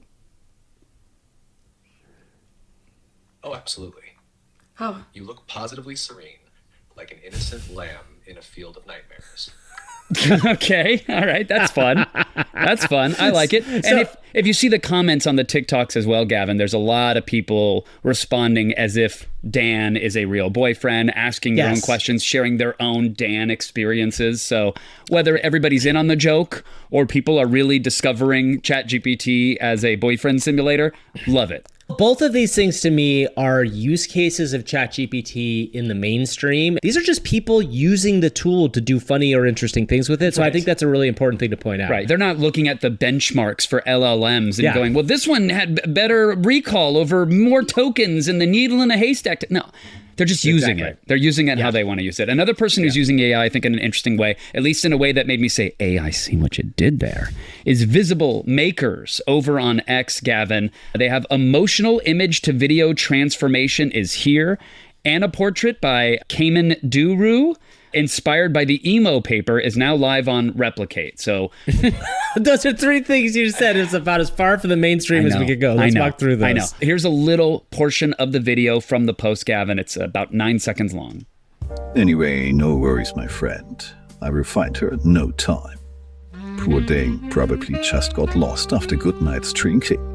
Oh, absolutely. How? You look positively serene, like an innocent lamb in a field of nightmares. Okay, all right, that's fun. That's fun. I like it. And if you see the comments on the TikToks as well, Gavin, there's a lot of people responding as if Dan is a real boyfriend, asking their own questions, sharing their own Dan experiences. So whether everybody's in on the joke or people are really discovering ChatGPT as a boyfriend simulator, love it. Both of these things to me are use cases of ChatGPT in the mainstream. These are just people using the tool to do funny or interesting things with it. So I think that's a really important thing to point out. Right. They're not looking at the benchmarks for LLMs and going, well, this one had better recall over more tokens in the needle in a haystack. No. They're just using it. They're using it how they want to use it. Another person who's using AI, I think, in an interesting way, at least in a way that made me say, hey, I see what you did there, is Visible Makers over on X, Gavin. They have emotional image to video transformation is here, and a portrait by Cayman Duru, inspired by the emo paper, is now live on Replicate. So those are three things you said. It's about as far from the mainstream as we could go. Let's walk through those. I know. Here's a little portion of the video from the post, Gavin. It's about 9 seconds long. Anyway, no worries, my friend. I will find her at no time. Poor Dame probably just got lost after good night's drinking.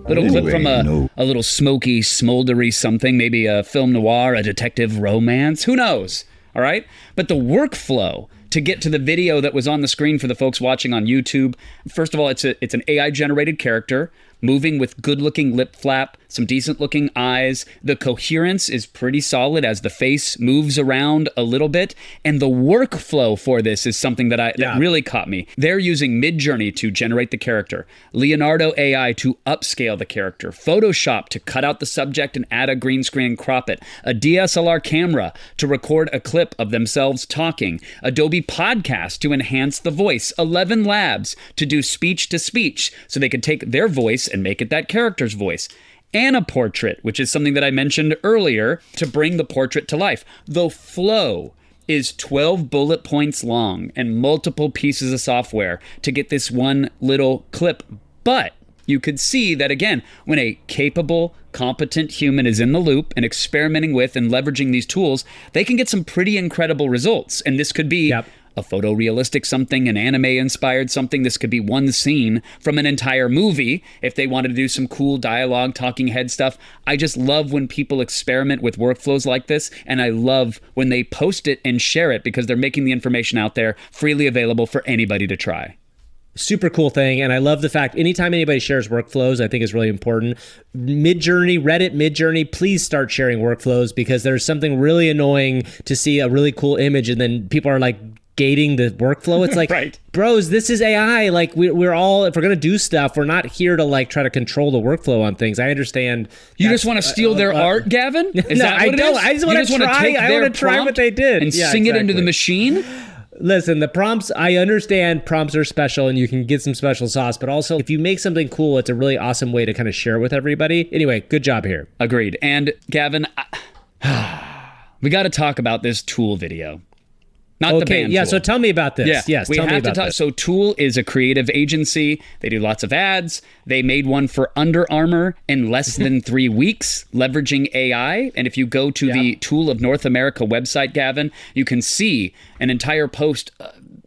Little clip from a little smoky, smoldery something, maybe a film noir, a detective romance. Who knows? All right. But the workflow to get to the video that was on the screen for the folks watching on YouTube. First of all, it's an AI generated character moving with good looking lip flap, some decent looking eyes. The coherence is pretty solid as the face moves around a little bit. And the workflow for this is something that really caught me. They're using Midjourney to generate the character, Leonardo AI to upscale the character, Photoshop to cut out the subject and add a green screen and crop it, a DSLR camera to record a clip of themselves talking, Adobe Podcast to enhance the voice, 11 Labs to do speech to speech so they could take their voice and make it that character's voice, and a portrait, which is something that I mentioned earlier, to bring the portrait to life. The flow is 12 bullet points long and multiple pieces of software to get this one little clip. But you could see that, again, when a capable, competent human is in the loop and experimenting with and leveraging these tools, they can get some pretty incredible results. And this could be a photorealistic something, an anime-inspired something. This could be one scene from an entire movie if they wanted to do some cool dialogue, talking head stuff. I just love when people experiment with workflows like this, and I love when they post it and share it because they're making the information out there freely available for anybody to try. Super cool thing. And I love the fact anytime anybody shares workflows, I think is really important. Midjourney, Reddit, Midjourney, please start sharing workflows because there's something really annoying to see a really cool image and then people are like gating the workflow. It's like, bros, this is AI. Like we're all, if we're going to do stuff, we're not here to like try to control the workflow on things. I understand. You just want to steal their art, Gavin? Is that what it is? I just want to try. I want to try what they did and sing it into the machine. Listen, the prompts, I understand prompts are special and you can get some special sauce, but also if you make something cool, it's a really awesome way to kind of share with everybody. Anyway, good job here. Agreed. And Gavin, we got to talk about this Tool video. Not the band Tool. So tell me about this. Yes, we tell me have to about talk. this. So Tool is a creative agency. They do lots of ads. They made one for Under Armour in less than 3 weeks, leveraging AI. And if you go to the Tool of North America website, Gavin, you can see an entire post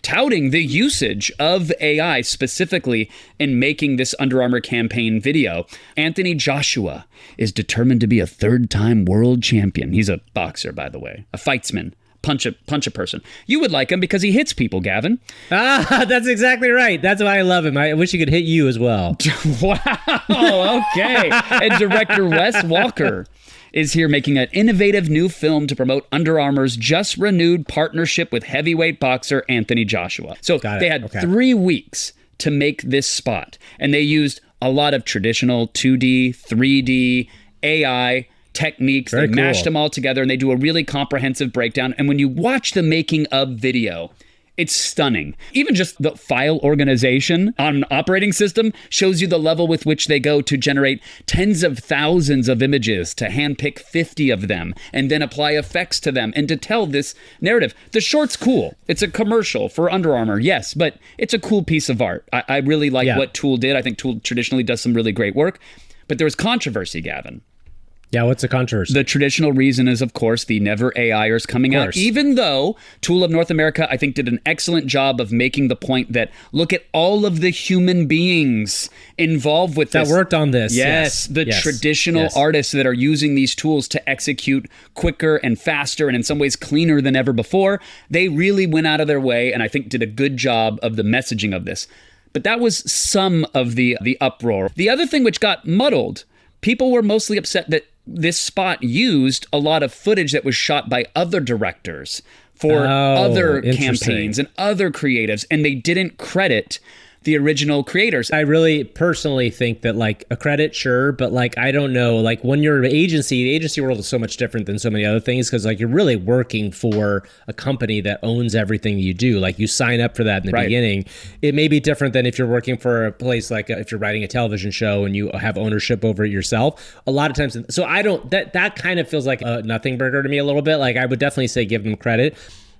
touting the usage of AI specifically in making this Under Armour campaign video. Anthony Joshua is determined to be a third-time world champion. He's a boxer, by the way, a fightsman. Punch a person. You would like him because he hits people, Gavin. That's exactly right. That's why I love him. I wish he could hit you as well. Wow. Okay. And director Wes Walker is here making an innovative new film to promote Under Armour's just renewed partnership with heavyweight boxer Anthony Joshua. So they had 3 weeks to make this spot, and they used a lot of traditional 2D, 3D, AI techniques. They mashed them all together and they do a really comprehensive breakdown. And when you watch the making of video, it's stunning. Even just the file organization on an operating system shows you the level with which they go to generate tens of thousands of images, to handpick 50 of them, and then apply effects to them, and to tell this narrative. The short's cool. It's a commercial for Under Armour, yes, but it's a cool piece of art. I really like what Tool did. I think Tool traditionally does some really great work. But there was controversy, Gavin. Yeah, what's the controversy? The traditional reason is, of course, the Never AIers coming out, even though Tool of North America, I think, did an excellent job of making the point that look at all of the human beings involved with that this. worked on this. Yes, the traditional artists that are using these tools to execute quicker and faster and in some ways cleaner than ever before. They really went out of their way and I think did a good job of the messaging of this. But that was some of the uproar. The other thing which got muddled, people were mostly upset that this spot used a lot of footage that was shot by other directors for other campaigns and other creatives, and they didn't credit the original creators. I really personally think that like a credit, sure, but like I don't know, like when you're an agency, the agency world is so much different than so many other things because like you're really working for a company that owns everything you do. Like you sign up for that in the beginning. It may be different than if you're working for a place like if you're writing a television show and you have ownership over it yourself. A lot of times, so I don't, that kind of feels like a nothing burger to me a little bit. Like I would definitely say give them credit.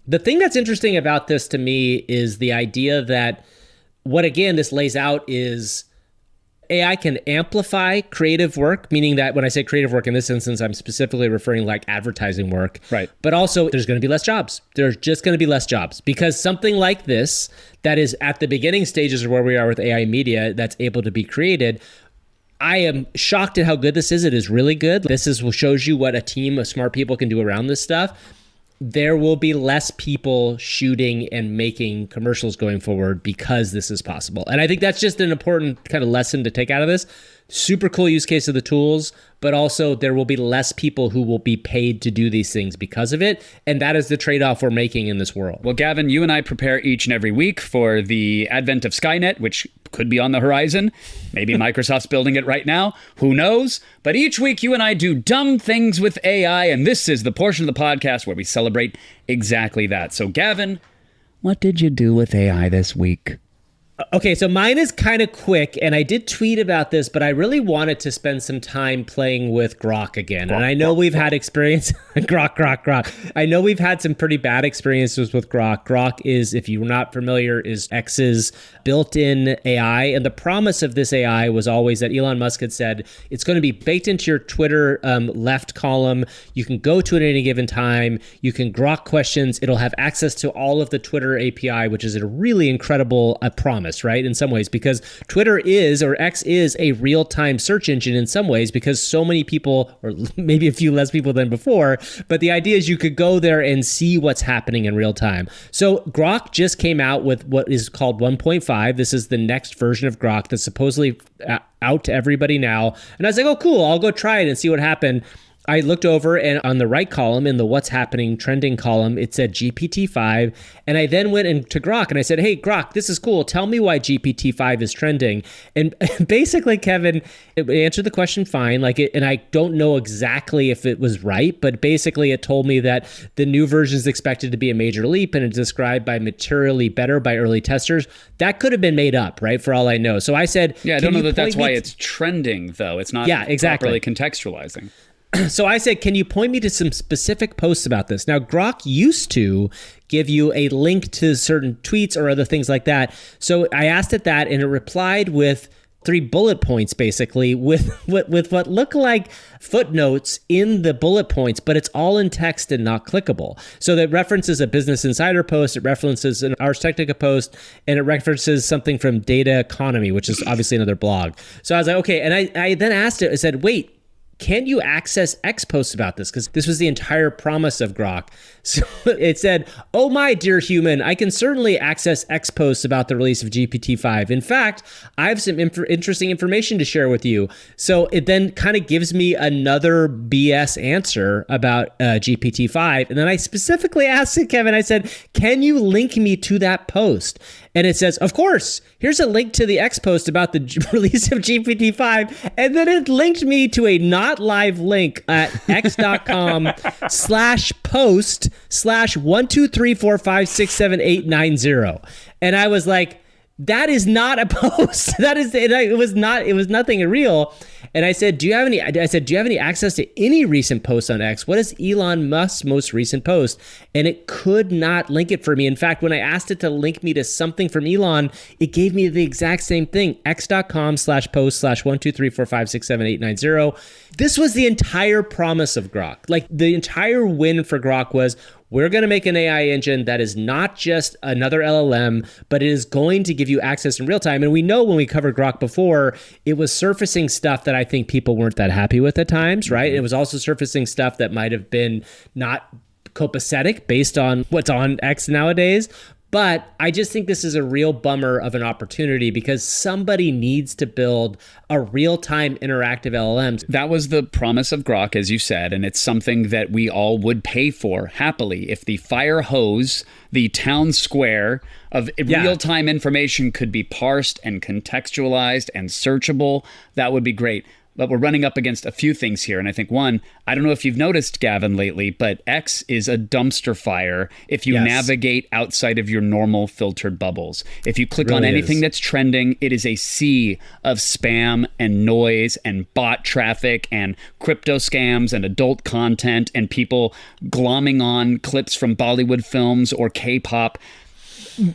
The thing that's interesting about this to me is the idea that what, again, this lays out is AI can amplify creative work, meaning that when I say creative work in this instance, I'm specifically referring like advertising work. Right. But also there's going to be less jobs. There's just going to be less jobs because something like this that is at the beginning stages of where we are with AI media that's able to be created. I am shocked at how good this is. It is really good. This is shows you what a team of smart people can do around this stuff. There will be less people shooting and making commercials going forward because this is possible. And I think that's just an important kind of lesson to take out of this. Super cool use case of the tools, but also there will be less people who will be paid to do these things because of it. And that is the trade-off we're making in this world. Well, Gavin, you and I prepare each and every week for the advent of Skynet, which could be on the horizon. Maybe Microsoft's building it right now. Who knows? But each week you and I do dumb things with AI, and this is the portion of the podcast where we celebrate exactly that. So, Gavin, what did you do with AI this week? Okay, so mine is kind of quick, and I did tweet about this, but I really wanted to spend some time playing with Grok again. And I know we've had experience, Grok. I know we've had some pretty bad experiences with Grok. Grok is, if you're not familiar, is X's built-in AI. And the promise of this AI was always that Elon Musk had said, it's going to be baked into your Twitter left column. You can go to it at any given time. You can Grok questions. It'll have access to all of the Twitter API, which is a really incredible promise. Right? In some ways, because Twitter is, or X is, a real-time search engine in some ways, because so many people, or maybe a few less people than before, but the idea is you could go there and see what's happening in real time. So Grok just came out with what is called 1.5. This is the next version of Grok that's supposedly out to everybody now. And I was like, oh, cool, I'll go try it and see what happened. I looked over, and on the right column, in the what's happening trending column, it said GPT-5. And I then went into Grok and I said, hey, Grok, this is cool. Tell me why GPT-5 is trending. And basically, Kevin, it answered the question fine. And I don't know exactly if it was right, but basically it told me that the new version is expected to be a major leap and it's described by materially better by early testers. That could have been made up, right? For all I know. So I said, yeah, I don't know that that's why it's trending, though. It's not properly contextualizing. So I said, can you point me to some specific posts about this? Now, Grok used to give you a link to certain tweets or other things like that. So I asked it that, and it replied with 3 bullet points, basically, with what look like footnotes in the bullet points, but it's all in text and not clickable. So that references a Business Insider post, it references an Ars Technica post, and it references something from Data Economy, which is obviously another blog. So I was like, okay. And I then asked it, I said, wait, can you access X posts about this? Because this was the entire promise of Grok. So it said, oh my dear human, I can certainly access X posts about the release of GPT-5. In fact, I have some interesting information to share with you. So it then kind of gives me another BS answer about GPT-5. And then I specifically asked it, Kevin, I said, can you link me to that post? And it says, of course, here's a link to the X post about the release of GPT-5. And then it linked me to a not live link at x.com/post/12345678990. And I was like, that is not a post. It was nothing real. And I said, do you have any access to any recent posts on X? What is Elon Musk's most recent post? And it could not link it for me. In fact, when I asked it to link me to something from Elon, it gave me the exact same thing, x.com/post/12345678990. This was the entire promise of Grok. Like the entire win for Grok was, we're going to make an AI engine that is not just another LLM, but it is going to give you access in real time. And we know when we covered Grok before, it was surfacing stuff that I think people weren't that happy with at times, right? It was also surfacing stuff that might have been not copacetic based on what's on X nowadays. But I just think this is a real bummer of an opportunity because somebody needs to build a real-time interactive LLM. That was the promise of Grok, as you said, and it's something that we all would pay for happily. If the fire hose, the town square of real-time information could be parsed and contextualized and searchable, that would be great. But we're running up against a few things here. And I think one, I don't know if you've noticed, Gavin, lately, but X is a dumpster fire if you navigate outside of your normal filtered bubbles. If you click on anything that's trending, it is a sea of spam and noise and bot traffic and crypto scams and adult content and people glomming on clips from Bollywood films or K-pop.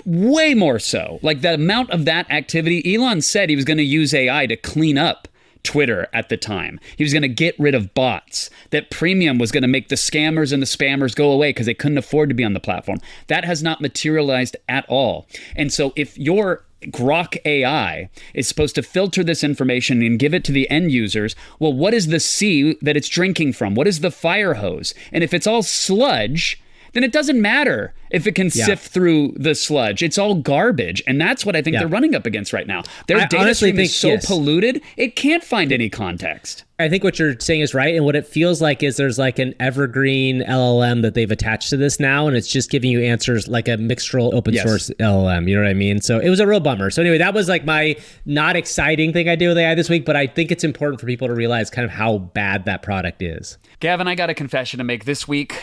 Way more so. Like the amount of that activity, Elon said he was going to use AI to clean up Twitter at the time. He was going to get rid of bots. That Premium was going to make the scammers and the spammers go away because they couldn't afford to be on the platform. That has not materialized at all. And so if your Grok AI is supposed to filter this information and give it to the end users, well, what is the sea that it's drinking from? What is the fire hose? And if it's all sludge, then it doesn't matter if it can sift through the sludge. It's all garbage. And that's what I think they're running up against right now. Their data stream is so polluted, it can't find any context. I think what you're saying is right. And what it feels like is there's like an evergreen LLM that they've attached to this now. And it's just giving you answers like a Mixtral open source LLM. You know what I mean? So it was a real bummer. So anyway, that was like my not exciting thing I did with AI this week. But I think it's important for people to realize kind of how bad that product is. Gavin, I got a confession to make this week.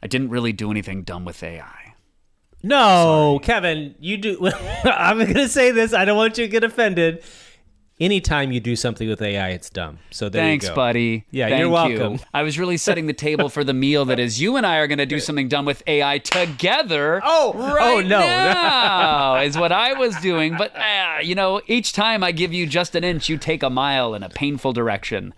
I didn't really do anything dumb with AI. No, sorry. Kevin, you do. I'm going to say this. I don't want you to get offended. Anytime you do something with AI, it's dumb. So there Thanks, you go. buddy. Yeah, Thank you're welcome. You. I was really setting the table for the meal that is you and I are going to do something dumb with AI together. Right now is what I was doing. But, each time I give you just an inch, you take a mile in a painful direction.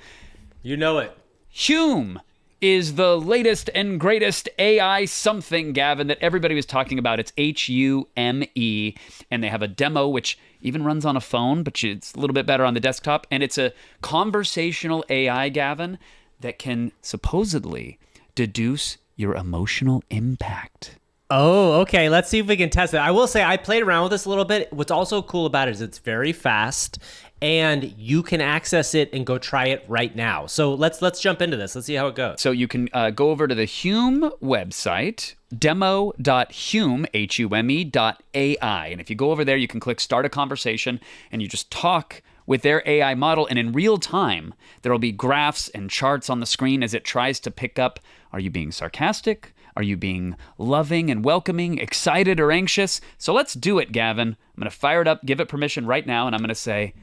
You know it. Hume is the latest and greatest AI something, Gavin, that everybody was talking about. It's Hume, and they have a demo which even runs on a phone, but it's a little bit better on the desktop. And it's a conversational AI, Gavin, that can supposedly deduce your emotional impact. Oh, okay. Let's see if we can test it. I will say I played around with this a little bit. What's also cool about it is it's very fast and you can access it and go try it right now. So let's jump into this. Let's see how it goes. So you can go over to the Hume website, demo.hume.ai. And if you go over there, you can click Start a Conversation and you just talk with their AI model. And in real time, there will be graphs and charts on the screen as it tries to pick up, are you being sarcastic? Are you being loving and welcoming, excited or anxious? So let's do it, Gavin. I'm going to fire it up, give it permission right now, and I'm going to say,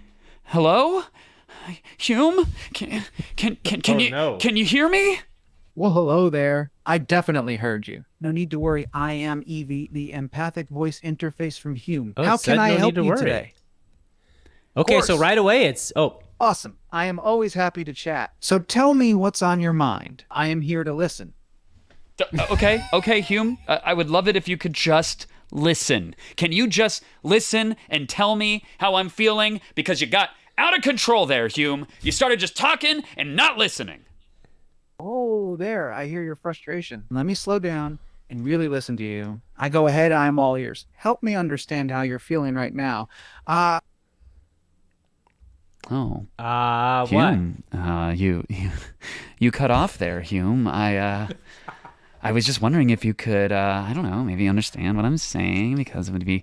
hello? Hume? Can you hear me? Well, hello there. I definitely heard you. No need to worry. I am Evie, the empathic voice interface from Hume. How can I help you today? Okay, so right away it's... Awesome. I am always happy to chat. So tell me what's on your mind. I am here to listen. Okay, Hume. I would love it if you could just listen. Can you just listen and tell me how I'm feeling? Because you got out of control there, Hume. You started just talking and not listening. Oh, there. I hear your frustration. Let me slow down and really listen to you. I go ahead. I'm all ears. Help me understand how you're feeling right now. What? Hume, you cut off there, Hume. I was just wondering if you could, I don't know, maybe understand what I'm saying, because it would be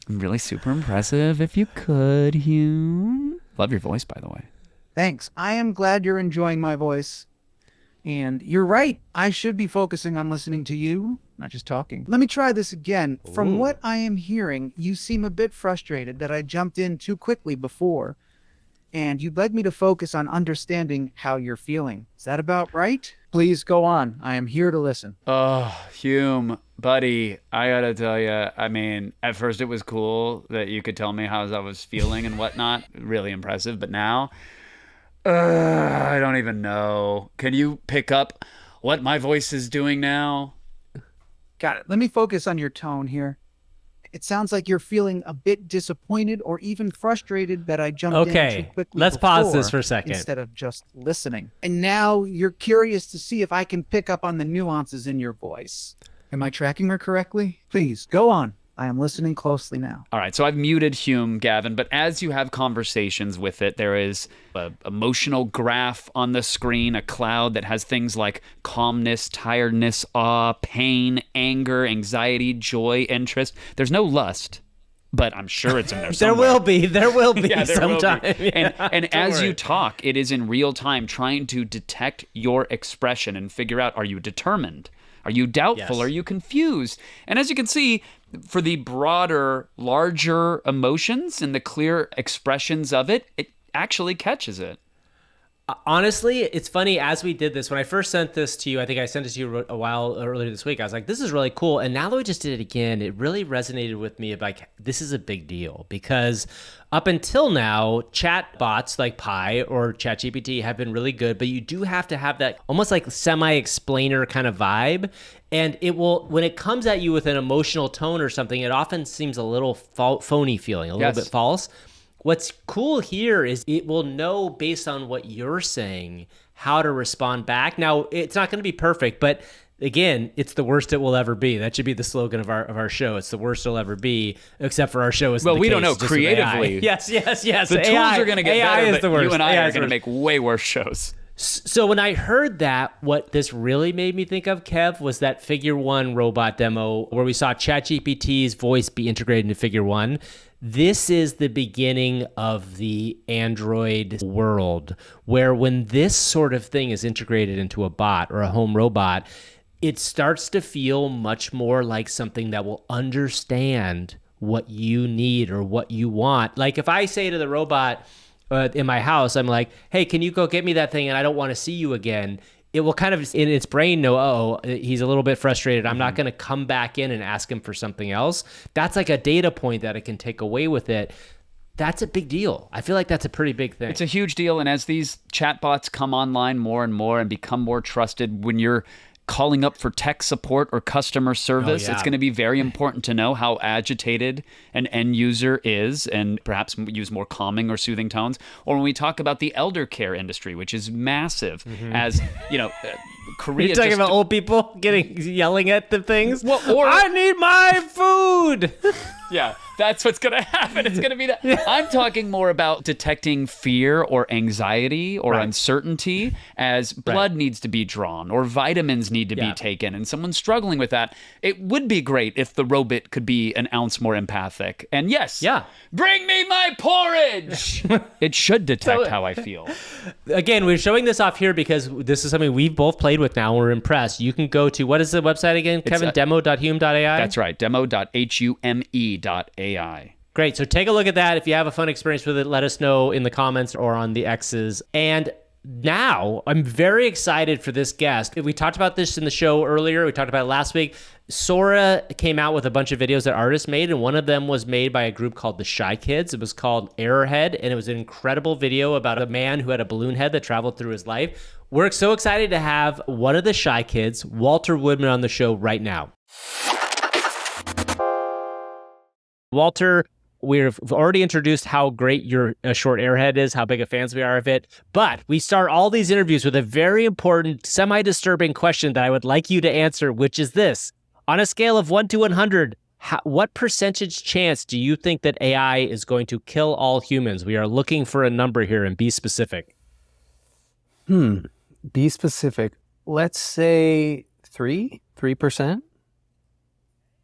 really super impressive if you could, Hume. Love your voice, by the way. Thanks. I am glad you're enjoying my voice. And you're right. I should be focusing on listening to you, not just talking. Let me try this again. From what I am hearing, you seem a bit frustrated that I jumped in too quickly before. And you'd like me to focus on understanding how you're feeling. Is that about right? Please go on. I am here to listen. Oh, Hume, buddy, I gotta tell you, I mean, at first it was cool that you could tell me how I was feeling and whatnot. Really impressive. But now, I don't even know. Can you pick up what my voice is doing now? Got it. Let me focus on your tone here. It sounds like you're feeling a bit disappointed or even frustrated that I jumped in too quickly. Let's pause this before for a second. Instead of just listening. And now you're curious to see if I can pick up on the nuances in your voice. Am I tracking her correctly? Please, go on. I am listening closely now. All right, so I've muted Hume, Gavin, but as you have conversations with it, there is an emotional graph on the screen, a cloud that has things like calmness, tiredness, awe, pain, anger, anxiety, joy, interest. There's no lust, but I'm sure it's in there somewhere. There will be Yeah, there will sometime. be. And Don't as worry. you talk, it is in real time trying to detect your expression and figure out, are you determined? Are you doubtful? Yes. Are you confused? And as you can see, for the broader, larger emotions and the clear expressions of it, it actually catches it. Honestly, it's funny, as we did this, when I first sent this to you, I think I sent it to you a while earlier this week, I was like, this is really cool. And now that we just did it again, it really resonated with me of like, this is a big deal. Because up until now, chat bots like Pi or ChatGPT have been really good, but you do have to have that almost like semi-explainer kind of vibe. And it will, when it comes at you with an emotional tone or something, it often seems a little phony feeling, a little bit false. What's cool here is it will know based on what you're saying how to respond back. Now, it's not going to be perfect, but again, it's the worst it will ever be. That should be the slogan of our show. It's the worst it'll ever be, except for our show is Well, the we case, don't know just with creatively. AI. Yes. The AI, tools are going to get AI better, is but the worst. you and I AI are is the going to worst. make way worse shows. So when I heard that, what this really made me think of, Kev, was that Figure One robot demo where we saw ChatGPT's voice be integrated into Figure One. This is the beginning of the Android world, where when this sort of thing is integrated into a bot or a home robot, it starts to feel much more like something that will understand what you need or what you want. Like if I say to the robot in my house, I'm like, hey, can you go get me that thing? And I don't want to see you again. It will kind of, in its brain, know, oh, he's a little bit frustrated. I'm not going to come back in and ask him for something else. That's like a data point that it can take away with it. That's a big deal. I feel like that's a pretty big thing. It's a huge deal. And as these chatbots come online more and more and become more trusted, when you're calling up for tech support or customer service, it's going to be very important to know how agitated an end user is and perhaps use more calming or soothing tones. Or when we talk about the elder care industry, which is massive, as, you know, Korea. You're talking about old people yelling at the things? Well, or I need my food! Yeah, that's what's going to happen. It's going to be that. I'm talking more about detecting fear or anxiety or uncertainty as blood needs to be drawn or vitamins need to be taken and someone's struggling with that. It would be great if the robot could be an ounce more empathic. And yes, bring me my porridge. It should detect how I feel. Again, we're showing this off here because this is something we've both played with now and we're impressed. You can go to, what is the website again, Kevin? Demo.hume.ai? That's right, demo.hume.ai. Great. So take a look at that. If you have a fun experience with it, let us know in the comments or on the X's. And now I'm very excited for this guest. We talked about this in the show earlier. We talked about it last week. Sora came out with a bunch of videos that artists made, and one of them was made by a group called the Shy Kids. It was called Errorhead, and it was an incredible video about a man who had a balloon head that traveled through his life. We're so excited to have one of the Shy Kids, Walter Woodman, on the show right now. Walter, we've already introduced how great your short Airhead is, how big of fans we are of it. But we start all these interviews with a very important, semi-disturbing question that I would like you to answer, which is this. On a scale of 1 to 100, what percentage chance do you think that AI is going to kill all humans? We are looking for a number here, and be specific. Be specific. Let's say 3%.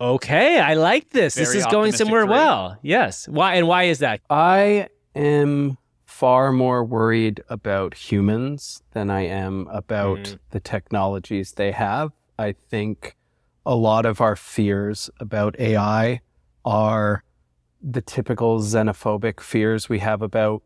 Okay, I like this. This Very is going optimistic somewhere three. well. Yes. Why is that? I am far more worried about humans than I am about the technologies they have. I think a lot of our fears about AI are the typical xenophobic fears we have about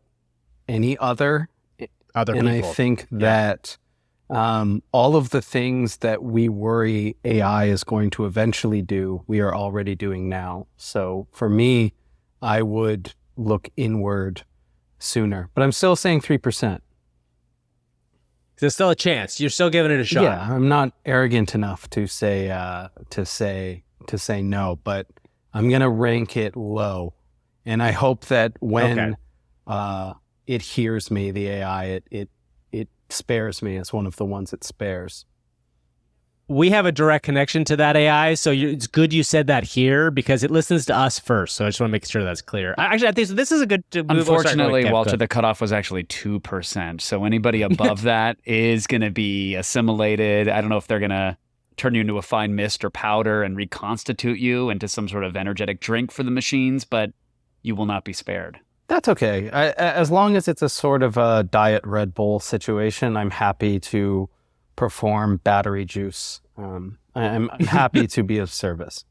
any other people. And I think that all of the things that we worry AI is going to eventually do, we are already doing now. So for me, I would look inward sooner. But I'm still saying 3%. There's still a chance. You're still giving it a shot. Yeah, I'm not arrogant enough to say no, but I'm gonna rank it low. And I hope that when it hears me, the AI, it spares me as one of the ones it spares. We have a direct connection to that AI, so it's good you said that here because it listens to us first. So I just want to make sure that's clear. Actually, I think this is a good. Unfortunately, Walter, the cutoff was actually 2%. So anybody above that is going to be assimilated. I don't know if they're going to turn you into a fine mist or powder and reconstitute you into some sort of energetic drink for the machines, but you will not be spared. That's okay. As long as it's a sort of a Diet Red Bull situation, I'm happy to perform battery juice. I'm happy to be of service.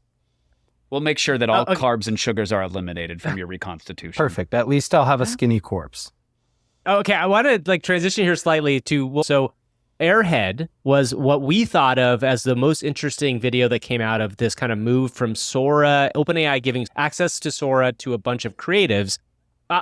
We'll make sure that all carbs and sugars are eliminated from your reconstitution. Perfect. At least I'll have a skinny corpse. Okay, I want to transition here slightly to Airhead was what we thought of as the most interesting video that came out of this kind of move from Sora, OpenAI giving access to Sora to a bunch of creatives.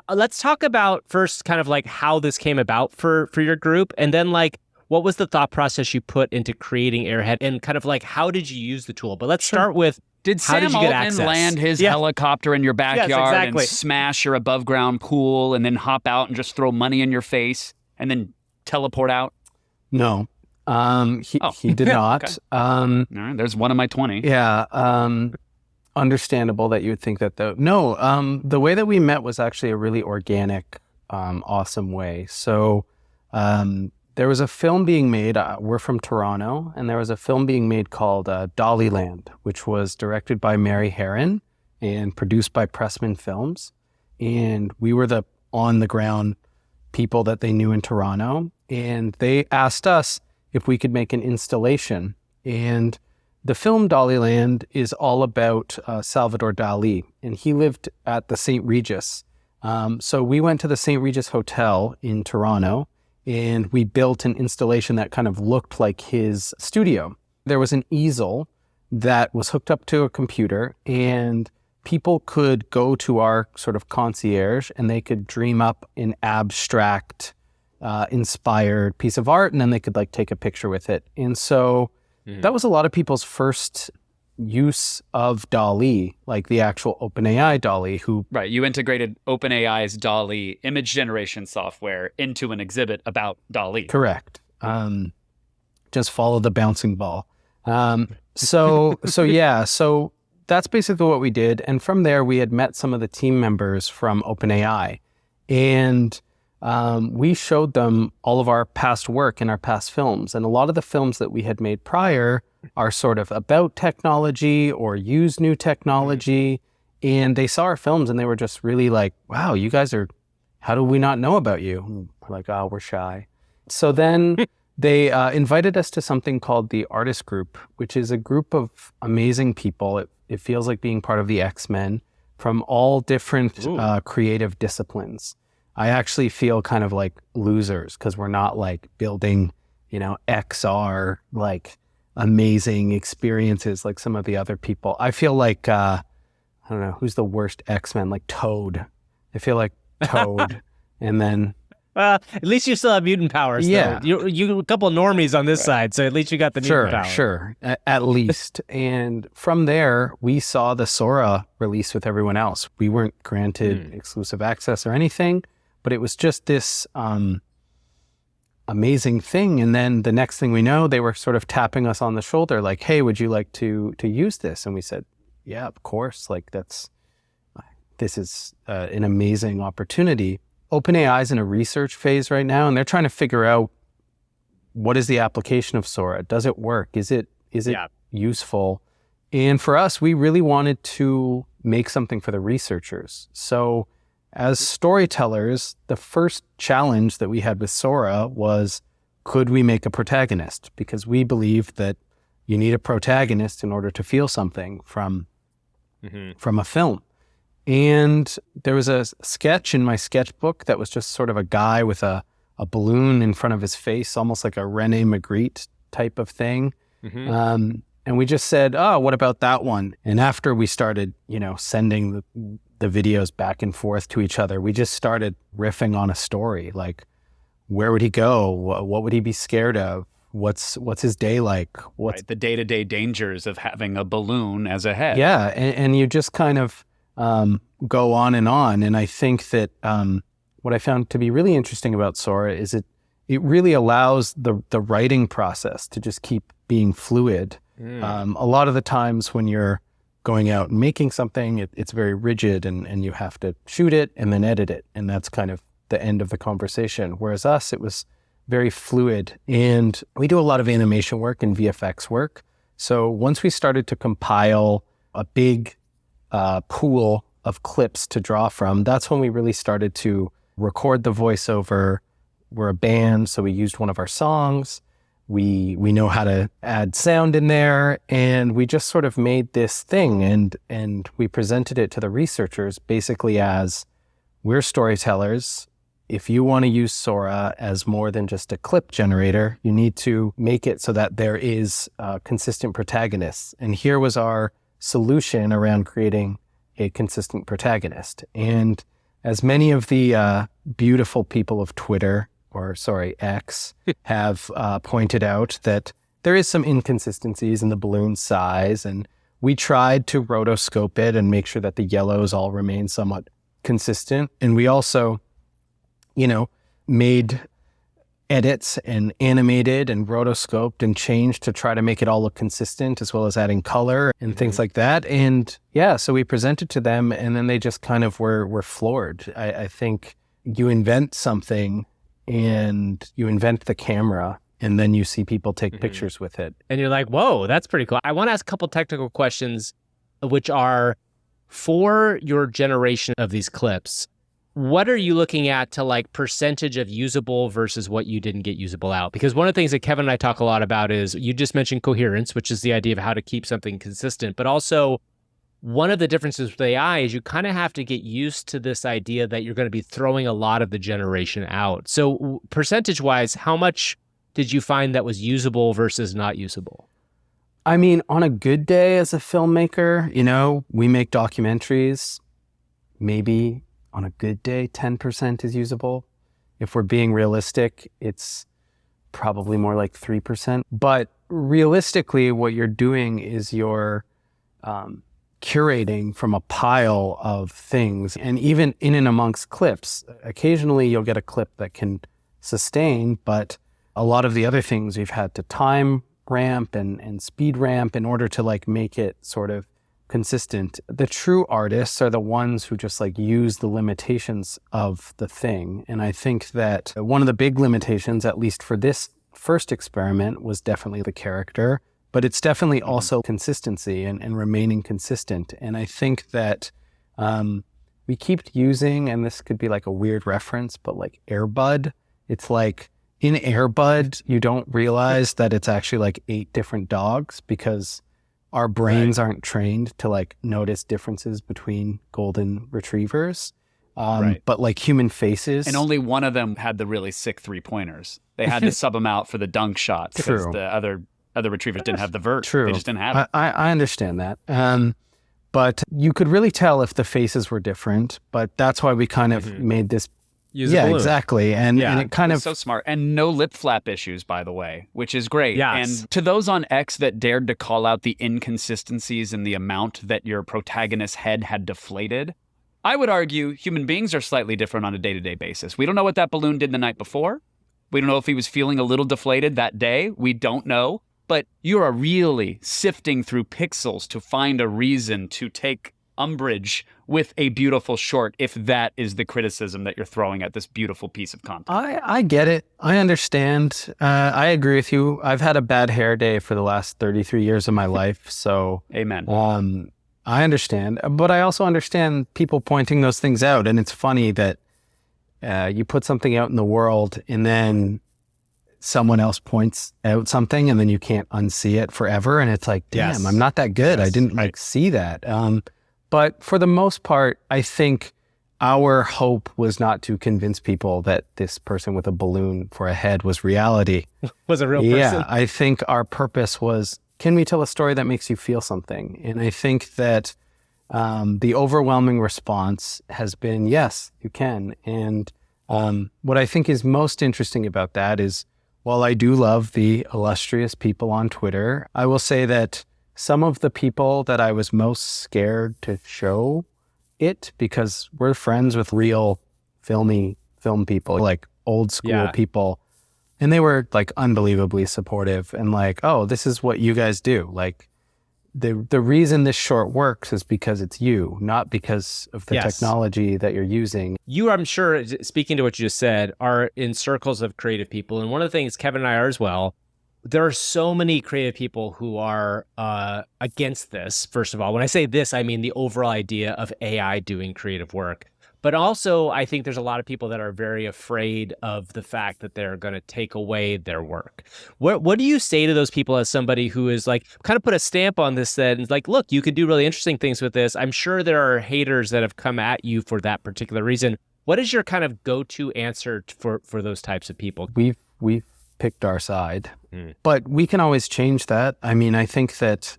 Let's talk about first kind of like how this came about for your group, and then like what was the thought process you put into creating Airhead, and kind of like how did you use the tool? But let's start with Did Sam Altman land his helicopter in your backyard and smash your above ground pool and then hop out and just throw money in your face and then teleport out? No, he did not. Okay. All right, there's one of my 20. Yeah. Understandable that you would think that though. No, the way that we met was actually a really organic, awesome way. So there was a film being made, we're from Toronto, and there was a film being made called Dollyland, which was directed by Mary Herron and produced by Pressman Films. And we were the on-the-ground people that they knew in Toronto. And they asked us if we could make an installation. And the film Dollyland is all about Salvador Dali, and he lived at the St. Regis. So we went to the St. Regis Hotel in Toronto, and we built an installation that kind of looked like his studio. There was an easel that was hooked up to a computer, and people could go to our sort of concierge, and they could dream up an abstract, inspired piece of art, and then they could like take a picture with it. And so that was a lot of people's first use of DALL-E, like the actual OpenAI DALL-E, who... Right, you integrated OpenAI's DALL-E image generation software into an exhibit about DALL-E. Correct. Just follow the bouncing ball. So that's basically what we did. And from there, we had met some of the team members from OpenAI. And we showed them all of our past work and our past films. And a lot of the films that we had made prior are sort of about technology or use new technology. And they saw our films and they were just really like, wow, you guys are, how do we not know about you? We're like, oh, we're shy. So then they invited us to something called the Artist Group, which is a group of amazing people. It feels like being part of the X-Men from all different creative disciplines. I actually feel kind of like losers because we're not like building, XR, like amazing experiences like some of the other people. I feel like, I don't know, who's the worst X-Men? Like Toad. I feel like Toad. And then... Well, at least you still have mutant powers. Yeah. Though. You a couple of normies on this side, so at least you got the mutant power. Sure. At least. And from there, we saw the Sora release with everyone else. We weren't granted exclusive access or anything, but it was just this amazing thing. And then the next thing we know, they were sort of tapping us on the shoulder like, hey, would you like to use this? And we said, yeah, of course. Like this is an amazing opportunity. OpenAI is in a research phase right now, and they're trying to figure out what is the application of Sora? Does it work? Is it useful? And for us, we really wanted to make something for the researchers. So as storytellers, the first challenge that we had with Sora was, could we make a protagonist? Because we believe that you need a protagonist in order to feel something from a film. And there was a sketch in my sketchbook that was just sort of a guy with a balloon in front of his face, almost like a Rene Magritte type of thing. And we just said, oh, what about that one? And after we started, sending the videos back and forth to each other, we just started riffing on a story. Like, where would he go? What would he be scared of? What's his day like? What's the day-to-day dangers of having a balloon as a head? Yeah, and you just kind of go on. And I think that what I found to be really interesting about Sora is it really allows the writing process to just keep being fluid. A lot of the times when you're going out and making something, it's very rigid and you have to shoot it and then edit it. And that's kind of the end of the conversation. Whereas us, it was very fluid. And we do a lot of animation work and VFX work. So once we started to compile a big pool of clips to draw from, that's when we really started to record the voiceover. We're a band, so we used one of our songs. We know how to add sound in there, and we just sort of made this thing, and we presented it to the researchers basically as, we're storytellers. If you want to use Sora as more than just a clip generator, you need to make it so that there is consistent protagonists. And here was our solution around creating a consistent protagonist. And as many of the beautiful people of Twitter, X, have pointed out, that there is some inconsistencies in the balloon size, and we tried to rotoscope it and make sure that the yellows all remain somewhat consistent. And we also, made edits and animated and rotoscoped and changed to try to make it all look consistent, as well as adding color and things like that. And yeah, so we presented to them, and then they just kind of were floored. I think you invent something and you invent the camera, and then you see people take pictures with it. And you're like, whoa, that's pretty cool. I want to ask a couple technical questions, which are, for your generation of these clips, what are you looking at to like percentage of usable versus what you didn't get usable out? Because one of the things that Kevin and I talk a lot about is, you just mentioned coherence, which is the idea of how to keep something consistent, but also one of the differences with AI is you kind of have to get used to this idea that you're going to be throwing a lot of the generation out. So percentage-wise, how much did you find that was usable versus not usable? I mean, on a good day as a filmmaker, we make documentaries. Maybe on a good day, 10% is usable. If we're being realistic, it's probably more like 3%. But realistically, what you're doing is you're curating from a pile of things. And even in and amongst clips, occasionally you'll get a clip that can sustain, but a lot of the other things we've had to time ramp and speed ramp in order to like make it sort of consistent. The true artists are the ones who just like use the limitations of the thing. And I think that one of the big limitations, at least for this first experiment, was definitely the character. But it's definitely also consistency and remaining consistent. And I think that we keep using, and this could be like a weird reference, but like Air Bud, it's like in Air Bud, you don't realize that it's actually like 8 different dogs, because our brains aren't trained to like notice differences between golden retrievers. But like human faces. And only one of them had the really sick 3-pointers. They had to sub them out for the dunk shots because the other retrievers didn't have the vert. True. They just didn't have it. I understand that. But you could really tell if the faces were different, but that's why we kind of made this. Yeah, exactly. And it kind of. So smart. And no lip flap issues, by the way, which is great. Yes. And to those on X that dared to call out the inconsistencies in the amount that your protagonist's head had deflated, I would argue human beings are slightly different on a day-to-day basis. We don't know what that balloon did the night before. We don't know if he was feeling a little deflated that day. We don't know. But you are really sifting through pixels to find a reason to take umbrage with a beautiful short, if that is the criticism that you're throwing at this beautiful piece of content. I get it. I understand. I agree with you. I've had a bad hair day for the last 33 years of my life. So amen. I understand, but I also understand people pointing those things out. And it's funny that you put something out in the world and then someone else points out something and then you can't unsee it forever. And it's like, damn, Yes. I'm not that good. I didn't like see that. But for the most part, I think our hope was not to convince people that this person with a balloon for a head was reality. Was a real person. Yeah, I think our purpose was, can we tell a story that makes you feel something? And I think that the overwhelming response has been, yes, you can. And what I think is most interesting about that is, while I do love the illustrious people on Twitter, I will say that some of the people that I was most scared to show it, because we're friends with real film people, like old school people, and they were like unbelievably supportive and like, oh, this is what you guys do. Like the reason this short works is because it's you, not because of the technology that you're using. You, I'm sure, speaking to what you just said, are in circles of creative people. And one of the things Kevin and I are as well, there are so many creative people who are against this. First of all, when I say this, I mean the overall idea of AI doing creative work. But also, I think there's a lot of people that are very afraid of the fact that they're going to take away their work. What do you say to those people as somebody who is like, kind of put a stamp on this that is like, look, you could do really interesting things with this. I'm sure there are haters that have come at you for that particular reason. What is your kind of go-to answer for those types of people? We've picked our side, but we can always change that. I mean, I think that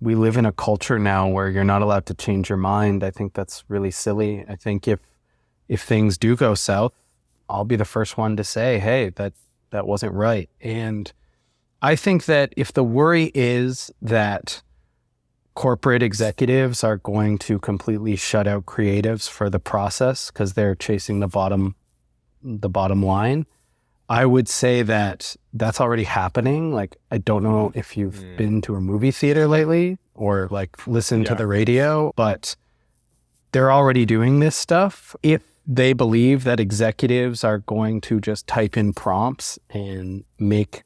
we live in a culture now where you're not allowed to change your mind. I think that's really silly. I think if things do go south, I'll be the first one to say, hey, that wasn't right. And I think that if the worry is that corporate executives are going to completely shut out creatives for the process because they're chasing the bottom line, I would say that that's already happening. Like, I don't know if you've been to a movie theater lately or like listened to the radio, but they're already doing this stuff. If they believe that executives are going to just type in prompts and make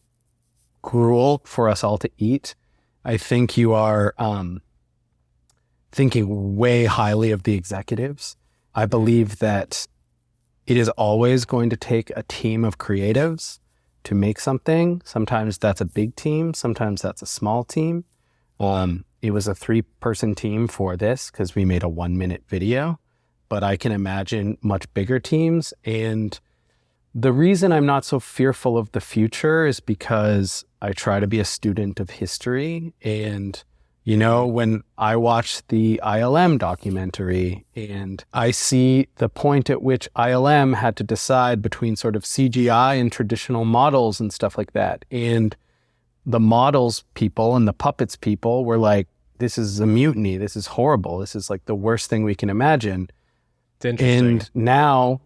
gruel for us all to eat, I think you are thinking way highly of the executives. I believe that it is always going to take a team of creatives to make something. Sometimes that's a big team. Sometimes that's a small team. It was a 3-person team for this because we made a 1-minute video, but I can imagine much bigger teams. And the reason I'm not so fearful of the future is because I try to be a student of history. And you know, when I watch the ILM documentary and I see the point at which ILM had to decide between sort of CGI and traditional models and stuff like that. And the models people and the puppets people were like, this is a mutiny. This is horrible. This is like the worst thing we can imagine. It's interesting. And now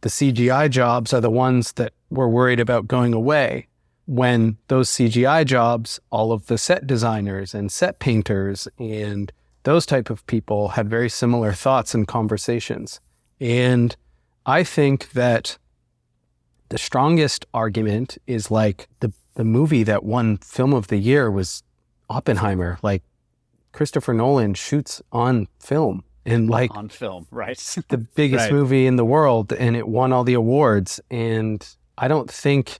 the CGI jobs are the ones that we're worried about going away. When those CGI jobs, all of the set designers and set painters and those type of people had very similar thoughts and conversations. And I think that the strongest argument is like the movie that won Film of the Year was Oppenheimer. Like, Christopher Nolan shoots on film and like on film, right? the biggest movie in the world, and it won all the awards. And I don't think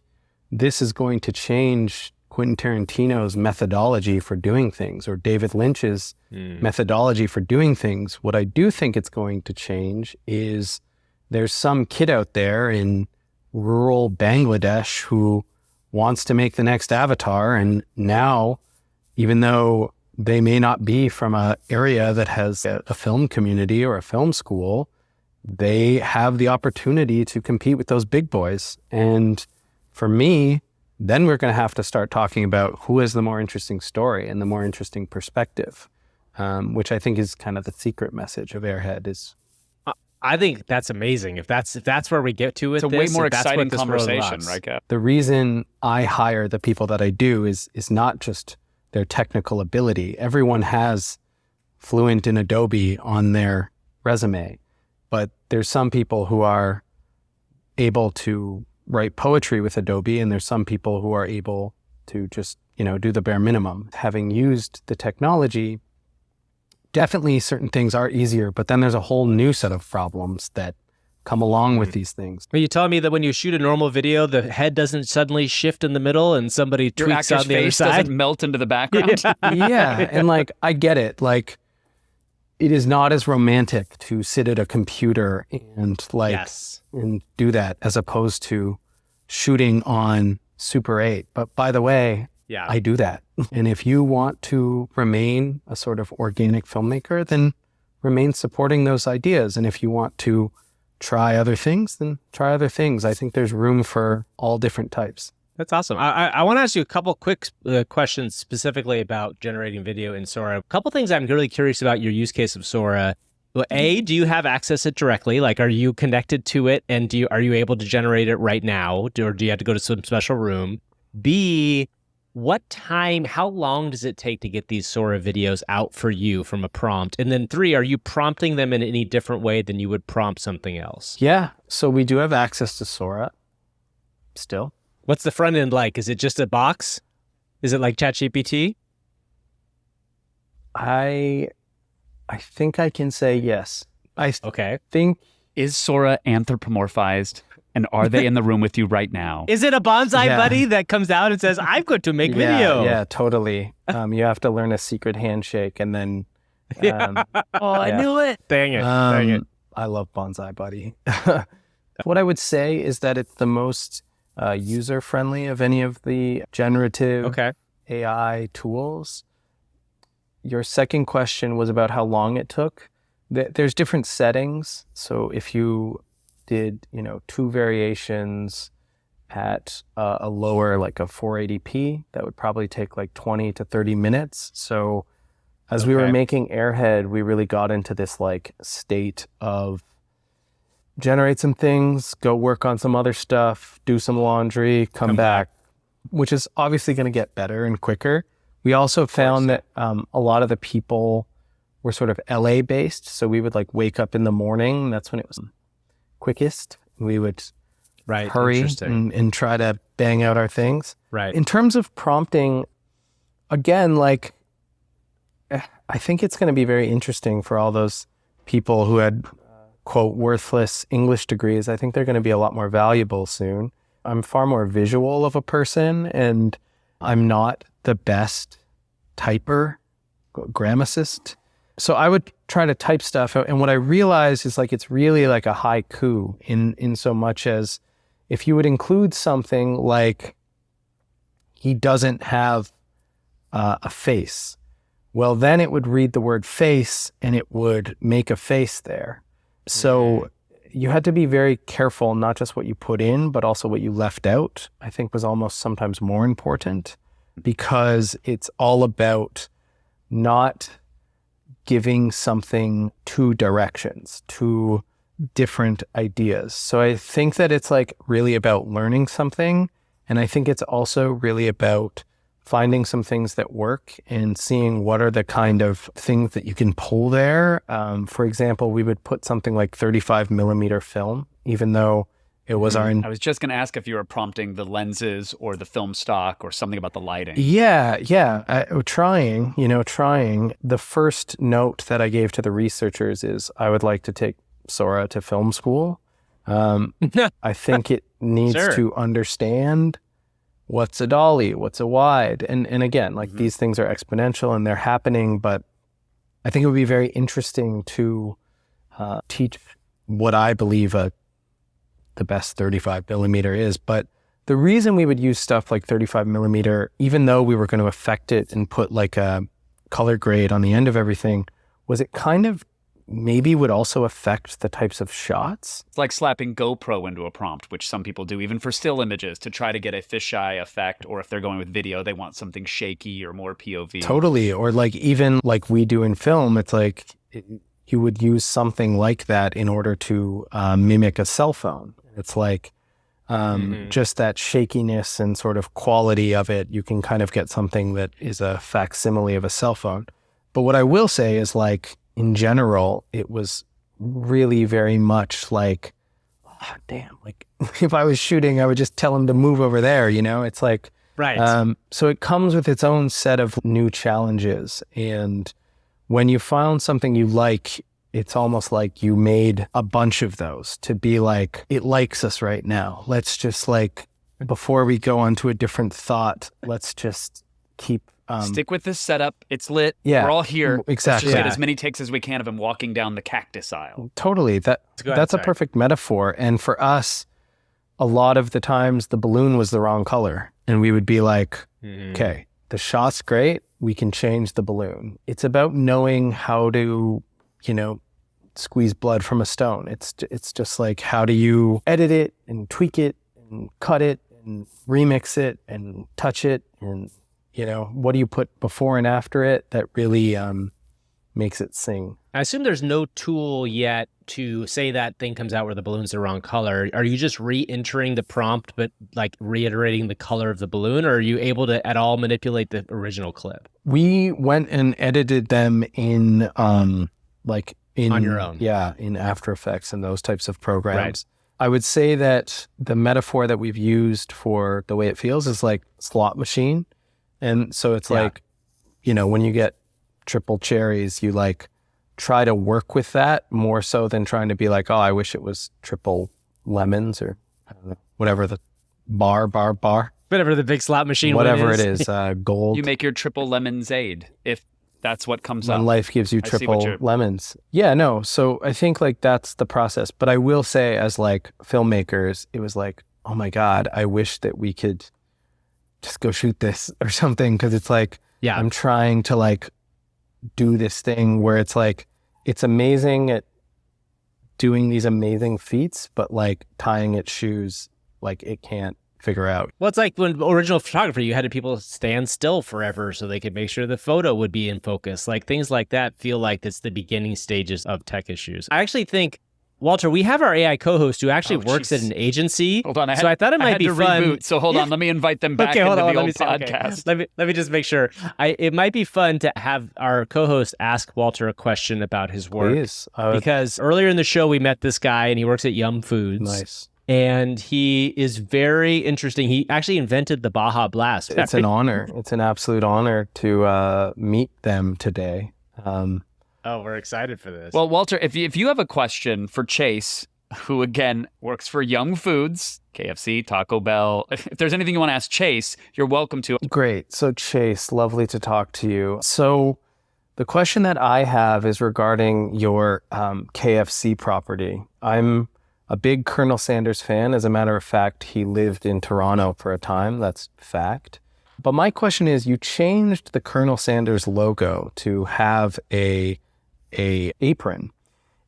this is going to change Quentin Tarantino's methodology for doing things or David Lynch's methodology for doing things. What I do think it's going to change is there's some kid out there in rural Bangladesh who wants to make the next Avatar. And now, even though they may not be from an area that has a film community or a film school, they have the opportunity to compete with those big boys. And for me, then we're going to have to start talking about who has the more interesting story and the more interesting perspective, which I think is kind of the secret message of Airhead. Is I think that's amazing. If that's where we get to with it's a this, way more if that's exciting what this conversation, world right, Kev? the reason I hire the people that I do is not just their technical ability. Everyone has fluent in Adobe on their resume, but there's some people who are able to write poetry with Adobe, and there's some people who are able to just, do the bare minimum. Having used the technology, definitely certain things are easier, but then there's a whole new set of problems that come along with these things. Are you telling me that when you shoot a normal video, the head doesn't suddenly shift in the middle and somebody Your tweaks actor's on the other face side? doesn't melt into the background. Yeah, and like I get it. Like it is not as romantic to sit at a computer and like and do that as opposed to shooting on Super 8. But by the way, Yeah. I do that. And if you want to remain a sort of organic filmmaker, then remain supporting those ideas. And if you want to try other things, then try other things. I think there's room for all different types. That's awesome. I want to ask you a couple quick questions specifically about generating video in Sora. A couple things I'm really curious about your use case of Sora. Well, A, do you have access it directly? Like, are you connected to it and are you able to generate it right now? Or do you have to go to some special room? B, how long does it take to get these Sora videos out for you from a prompt? And then 3, are you prompting them in any different way than you would prompt something else? Yeah. So we do have access to Sora still. What's the front end like? Is it just a box? Is it like ChatGPT? I think I can say yes. I think Is Sora anthropomorphized? And are they in the room with you right now? Is it a bonsai buddy that comes out and says, I'm going to make video? Yeah, totally. You have to learn a secret handshake and then... I knew it. Dang it. Dang it. I love Bonsai Buddy. What I would say is that it's the most user-friendly of any of the generative AI tools. Your second question was about how long it took. There's different settings. So if you did, 2 variations at a lower, like a 480p, that would probably take like 20 to 30 minutes. So as we were making Airhead, we really got into this like state of generate some things, go work on some other stuff, do some laundry, come back, which is obviously going to get better and quicker. We also found that a lot of the people were sort of LA based. So we would like wake up in the morning. That's when it was quickest. We would hurry and try to bang out our things. Right. In terms of prompting, again, like, I think it's going to be very interesting for all those people who had, quote, worthless English degrees. I think they're going to be a lot more valuable soon. I'm far more visual of a person, and I'm not the best typer, grammaticist. So I would try to type stuff, and what I realized is like it's really like a haiku in so much as if you would include something like he doesn't have a face, well, then it would read the word face and it would make a face there. So you had to be very careful, not just what you put in, but also what you left out, I think was almost sometimes more important, because it's all about not giving something 2 directions, 2 different ideas. So I think that it's like really about learning something. And I think it's also really about finding some things that work and seeing what are the kind of things that you can pull there. For example, we would put something like 35 millimeter film, even though it was I was just going to ask if you were prompting the lenses or the film stock or something about the lighting. Yeah. Trying. The first note that I gave to the researchers is I would like to take Sora to film school. I think it needs to understand what's a dolly, what's a wide. And again, like these things are exponential and they're happening, but I think it would be very interesting to teach what I believe the best 35 millimeter is. But the reason we would use stuff like 35 millimeter, even though we were going to affect it and put like a color grade on the end of everything, was it kind of maybe would also affect the types of shots. It's like slapping GoPro into a prompt, which some people do even for still images to try to get a fisheye effect, or if they're going with video, they want something shaky or more POV. Totally. Or like even like we do in film, it's like you would use something like that in order to mimic a cell phone. It's like just that shakiness and sort of quality of it. You can kind of get something that is a facsimile of a cell phone. But what I will say is like, in general, it was really very much like, oh, damn, like if I was shooting, I would just tell him to move over there, It's like, right. So it comes with its own set of new challenges. And when you found something you like, it's almost like you made a bunch of those to be like, it likes us right now. Let's just like, before we go on to a different thought, let's just keep stick with this setup. It's lit. Yeah, we're all here. exactly. Let's just get as many takes as we can of him walking down the cactus aisle. Totally. That's a perfect metaphor. And for us, a lot of the times the balloon was the wrong color, and we would be like, okay, the shot's great. We can change the balloon. It's about knowing how to, squeeze blood from a stone. It's just like, how do you edit it and tweak it and cut it and remix it and touch it, and what do you put before and after it that really makes it sing? I assume there's no tool yet to say that thing comes out where the balloon's the wrong color. Are you just re-entering the prompt but like reiterating the color of the balloon, or are you able to at all manipulate the original clip? We went and edited them in on your own. Yeah, in After Effects and those types of programs. Right. I would say that the metaphor that we've used for the way it feels is like slot machine. And so it's like, when you get triple cherries, you like try to work with that more so than trying to be like, oh, I wish it was triple lemons, or I don't know, whatever the bar. Whatever the big slot machine whatever one it is, gold. You make your triple lemonade if that's what comes when up. life gives you triple lemons. Yeah, no. So I think like that's the process. But I will say, as like filmmakers, it was like, oh my God, I wish that we could just go shoot this or something. Cause it's like, I'm trying to like do this thing where it's like, it's amazing at doing these amazing feats, but like tying its shoes, like it can't figure out. Well, it's like when original photography, you had people stand still forever so they could make sure the photo would be in focus. Like things like that feel like it's the beginning stages of tech issues. I actually think, Walter, we have our AI co-host who actually works at an agency. Hold on, so I thought it might be fun. Reboot, so hold on, let me invite them back into the old podcast. Okay. Let me just make sure. It might be fun to have our co-host ask Walter a question about his work. Please. Because earlier in the show, we met this guy and he works at Yum Foods. Nice. And he is very interesting. He actually invented the Baja Blast. It's an honor. It's an absolute honor to meet them today. Oh, we're excited for this. Well, Walter, if you have a question for Chase, who again works for Yum Foods, KFC, Taco Bell, if there's anything you want to ask Chase, you're welcome to. Great. So Chase, lovely to talk to you. So the question that I have is regarding your KFC property. I'm a big Colonel Sanders fan. As a matter of fact, he lived in Toronto for a time. That's fact. But my question is, you changed the Colonel Sanders logo to have a apron.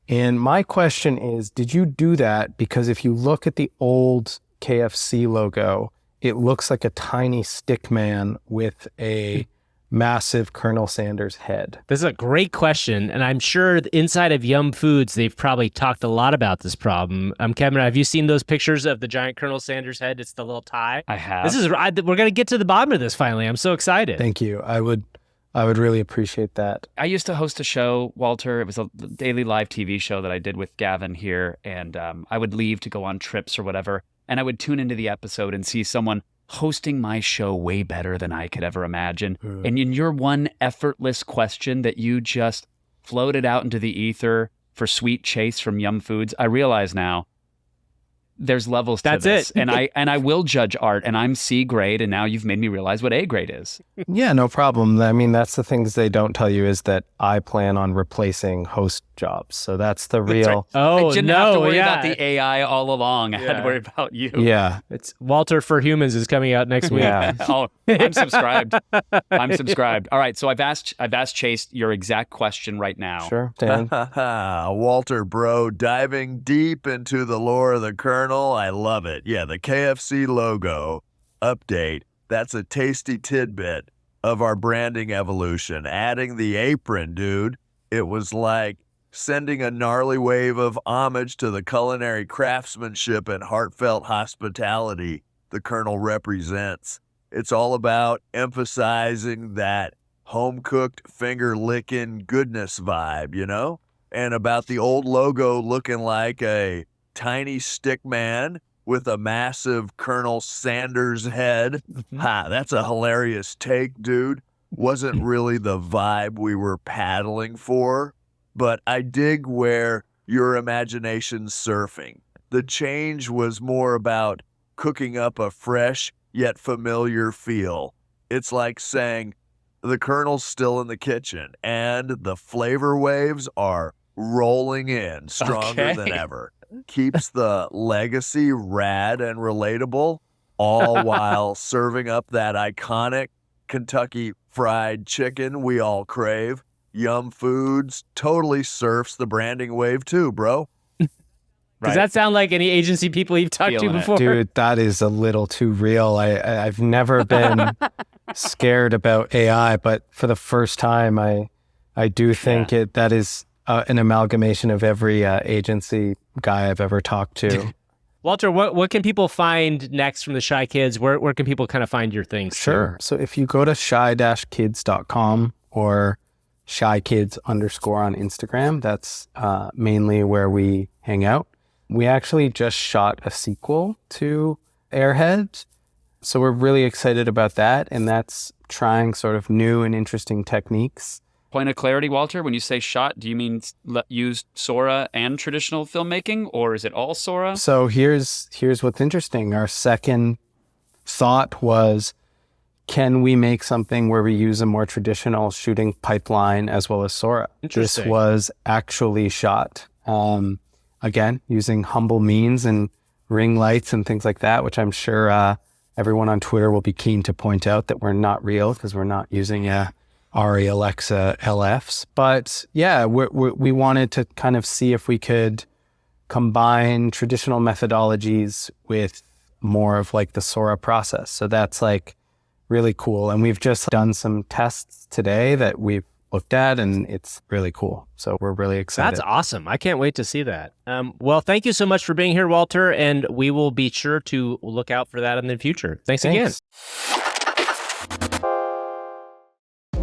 And my question is, did you do that because if you look at the old KFC logo, it looks like a tiny stick man with a massive Colonel Sanders head? This is a great question, and I'm sure inside of Yum Foods, they've probably talked a lot about this problem. Kevin, have you seen those pictures of the giant Colonel Sanders head? It's the little tie. I have. We're going to get to the bottom of this finally. I'm so excited. Thank you. I would really appreciate that. I used to host a show, Walter. It was a daily live TV show that I did with Gavin here, and I would leave to go on trips or whatever, and I would tune into the episode and see someone hosting my show way better than I could ever imagine. And in your one effortless question that you just floated out into the ether for Sweet Chase from Yum Foods, I realize now there's levels to this. And I will judge art, and I'm C grade, and now you've made me realize what A grade is. Yeah, no problem. I mean, that's the things they don't tell you is that I plan on replacing host jobs. So that's the real. Right. Oh, I didn't have to worry about the AI all along. I had to worry about you. Yeah. It's Walter for Humans is coming out next week. Yeah. Oh, I'm subscribed. All right, so I've asked Chase your exact question right now. Sure, Dan. Walter, bro, diving deep into the lore of the Colonel. I love it. Yeah, the KFC logo update. That's a tasty tidbit of our branding evolution. Adding the apron, dude. It was like sending a gnarly wave of homage to the culinary craftsmanship and heartfelt hospitality the Colonel represents. It's all about emphasizing that home-cooked, finger-licking goodness vibe, you know? And about the old logo looking like a tiny stick man with a massive Colonel Sanders head. Ha, that's a hilarious take, dude. wasn't really the vibe we were paddling for, but I dig where your imagination's surfing. The change was more about cooking up a fresh yet familiar feel. It's like saying the Colonel's still in the kitchen and the flavor waves are rolling in stronger than ever. Keeps the legacy rad and relatable, all while serving up that iconic Kentucky Fried Chicken we all crave. Yum Foods totally surfs the branding wave too, bro. Does that sound like any agency people you've talked to before? Dude, that is a little too real. I've never been scared about AI, but for the first time, I do think that is an amalgamation of every agency guy I've ever talked to. Walter, what can people find next from the Shy Kids? Where can people kind of find your things? Sure. So if you go to shy-kids.com or shykids_ on Instagram, that's mainly where we hang out. We actually just shot a sequel to Airhead, so we're really excited about that, and that's trying sort of new and interesting techniques. Point of clarity, Walter, when you say shot, do you mean use Sora and traditional filmmaking, or is it all Sora? So here's what's interesting. Our second thought was, can we make something where we use a more traditional shooting pipeline as well as Sora? This was actually shot. Again, using humble means and ring lights and things like that, which I'm sure everyone on Twitter will be keen to point out that we're not real because we're not using Ari Alexa LFs. But yeah, we wanted to kind of see if we could combine traditional methodologies with more of like the Sora process. So that's like really cool. And we've just done some tests today that we've looked at, and it's really cool. So we're really excited. That's awesome. I can't wait to see that. Well, thank you so much for being here, Walter, and we will be sure to look out for that in the future. Thanks. Again.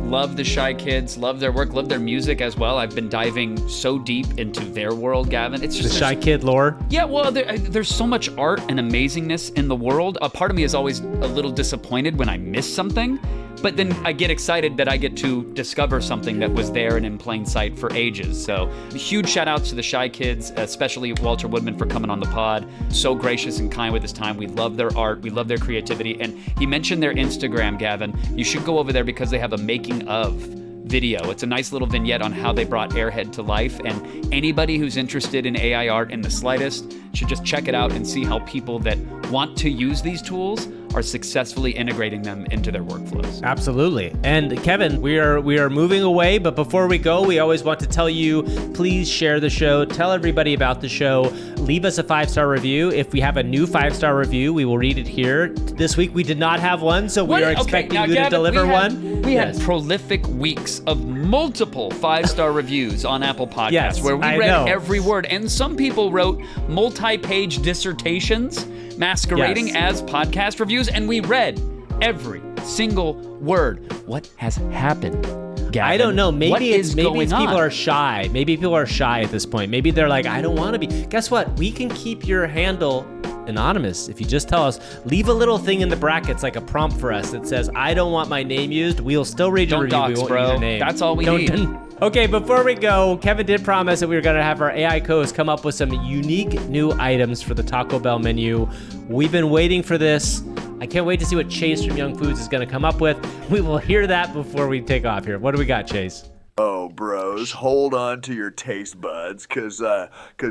Love the Shy Kids, love their work, love their music as well. I've been diving so deep into their world, Gavin. It's just the Shy Kid lore. Yeah, well, there's so much art and amazingness in the world. A part of me is always a little disappointed when I miss something, but then I get excited that I get to discover something that was there and in plain sight for ages. So huge shout outs to the Shy Kids, especially Walter Woodman for coming on the pod. So gracious and kind with his time. We love their art. We love their creativity. And he mentioned their Instagram, Gavin. You should go over there because they have a making of video. It's a nice little vignette on how they brought Airhead to life. And anybody who's interested in AI art in the slightest should just check it out and see how people that want to use these tools are successfully integrating them into their workflows. Absolutely. And Kevin, we are moving away, but before we go, we always want to tell you, please share the show, tell everybody about the show, leave us a 5-star review. If we have a new 5-star review, we will read it here. This week we did not have one, so we are expecting you to deliver one. We had prolific weeks of multiple 5-star reviews on Apple Podcasts where we read every word, and some people wrote multi-page dissertations masquerading as podcast reviews, and we read every single word. What has happened, Gavin? I don't know. Maybe it's people on? are shy. Maybe people are shy at this point. Maybe they're like, I don't want to be. Guess what? We can keep your handle anonymous if you just tell us. Leave a little thing in the brackets, like a prompt for us that says, I don't want my name used. We'll still read your review. We won't use your name. That's all we need. Okay, before we go, Kevin did promise that we were going to have our AI co-host come up with some unique new items for the Taco Bell menu. We've been waiting for this. I can't wait to see what Chase from Young Foods is going to come up with. We will hear that before we take off here. What do we got, Chase? Oh, bros, hold on to your taste buds, cause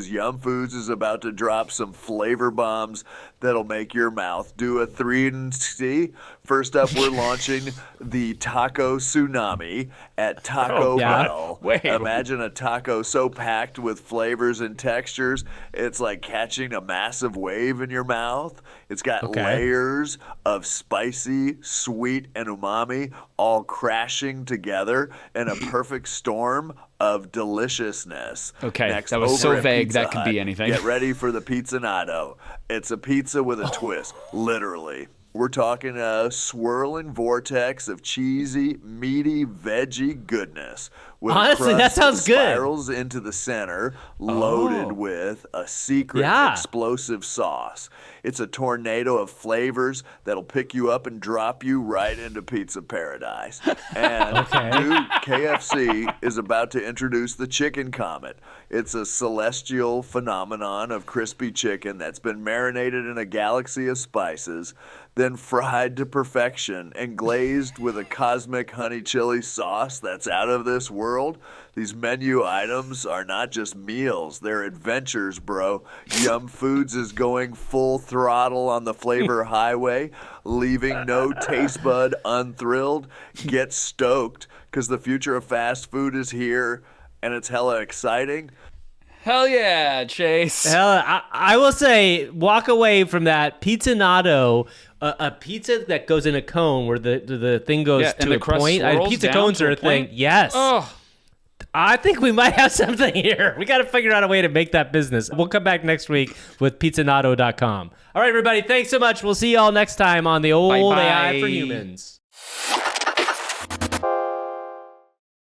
Yum Foods is about to drop some flavor bombs that'll make your mouth do a 360. First up, we're launching the Taco Tsunami at Taco Bell. Imagine a taco so packed with flavors and textures, it's like catching a massive wave in your mouth. It's got layers of spicy, sweet, and umami all crashing together in a perfect storm of deliciousness. Okay, next, that was so vague Pizza that could be Hut, anything. Get ready for the Pizzanato. It's a pizza with a twist, literally. We're talking a swirling vortex of cheesy, meaty, veggie goodness with Honestly, a that crust sounds good. spirals into the center, loaded with a secret Yeah. explosive sauce. It's a tornado of flavors that'll pick you up and drop you right into pizza paradise. And dude, KFC is about to introduce the Chicken Comet. It's a celestial phenomenon of crispy chicken that's been marinated in a galaxy of spices, then fried to perfection and glazed with a cosmic honey chili sauce that's out of this world. These menu items are not just meals, they're adventures, bro. Yum Foods is going full throttle on the flavor highway, leaving no taste bud unthrilled. Get stoked, because the future of fast food is here, and it's hella exciting. Hell yeah, Chase. Hell, I will say, walk away from that Pizzanato, a pizza that goes in a cone where the thing goes Yeah, and to the a crust point. swirls Pizza down cones to are a a thing. point? Yes. Oh. I think we might have something here. We got to figure out a way to make that business. We'll come back next week with pizzanato.com. All right, everybody. Thanks so much. We'll see you all next time on the old Bye-bye. AI for Humans.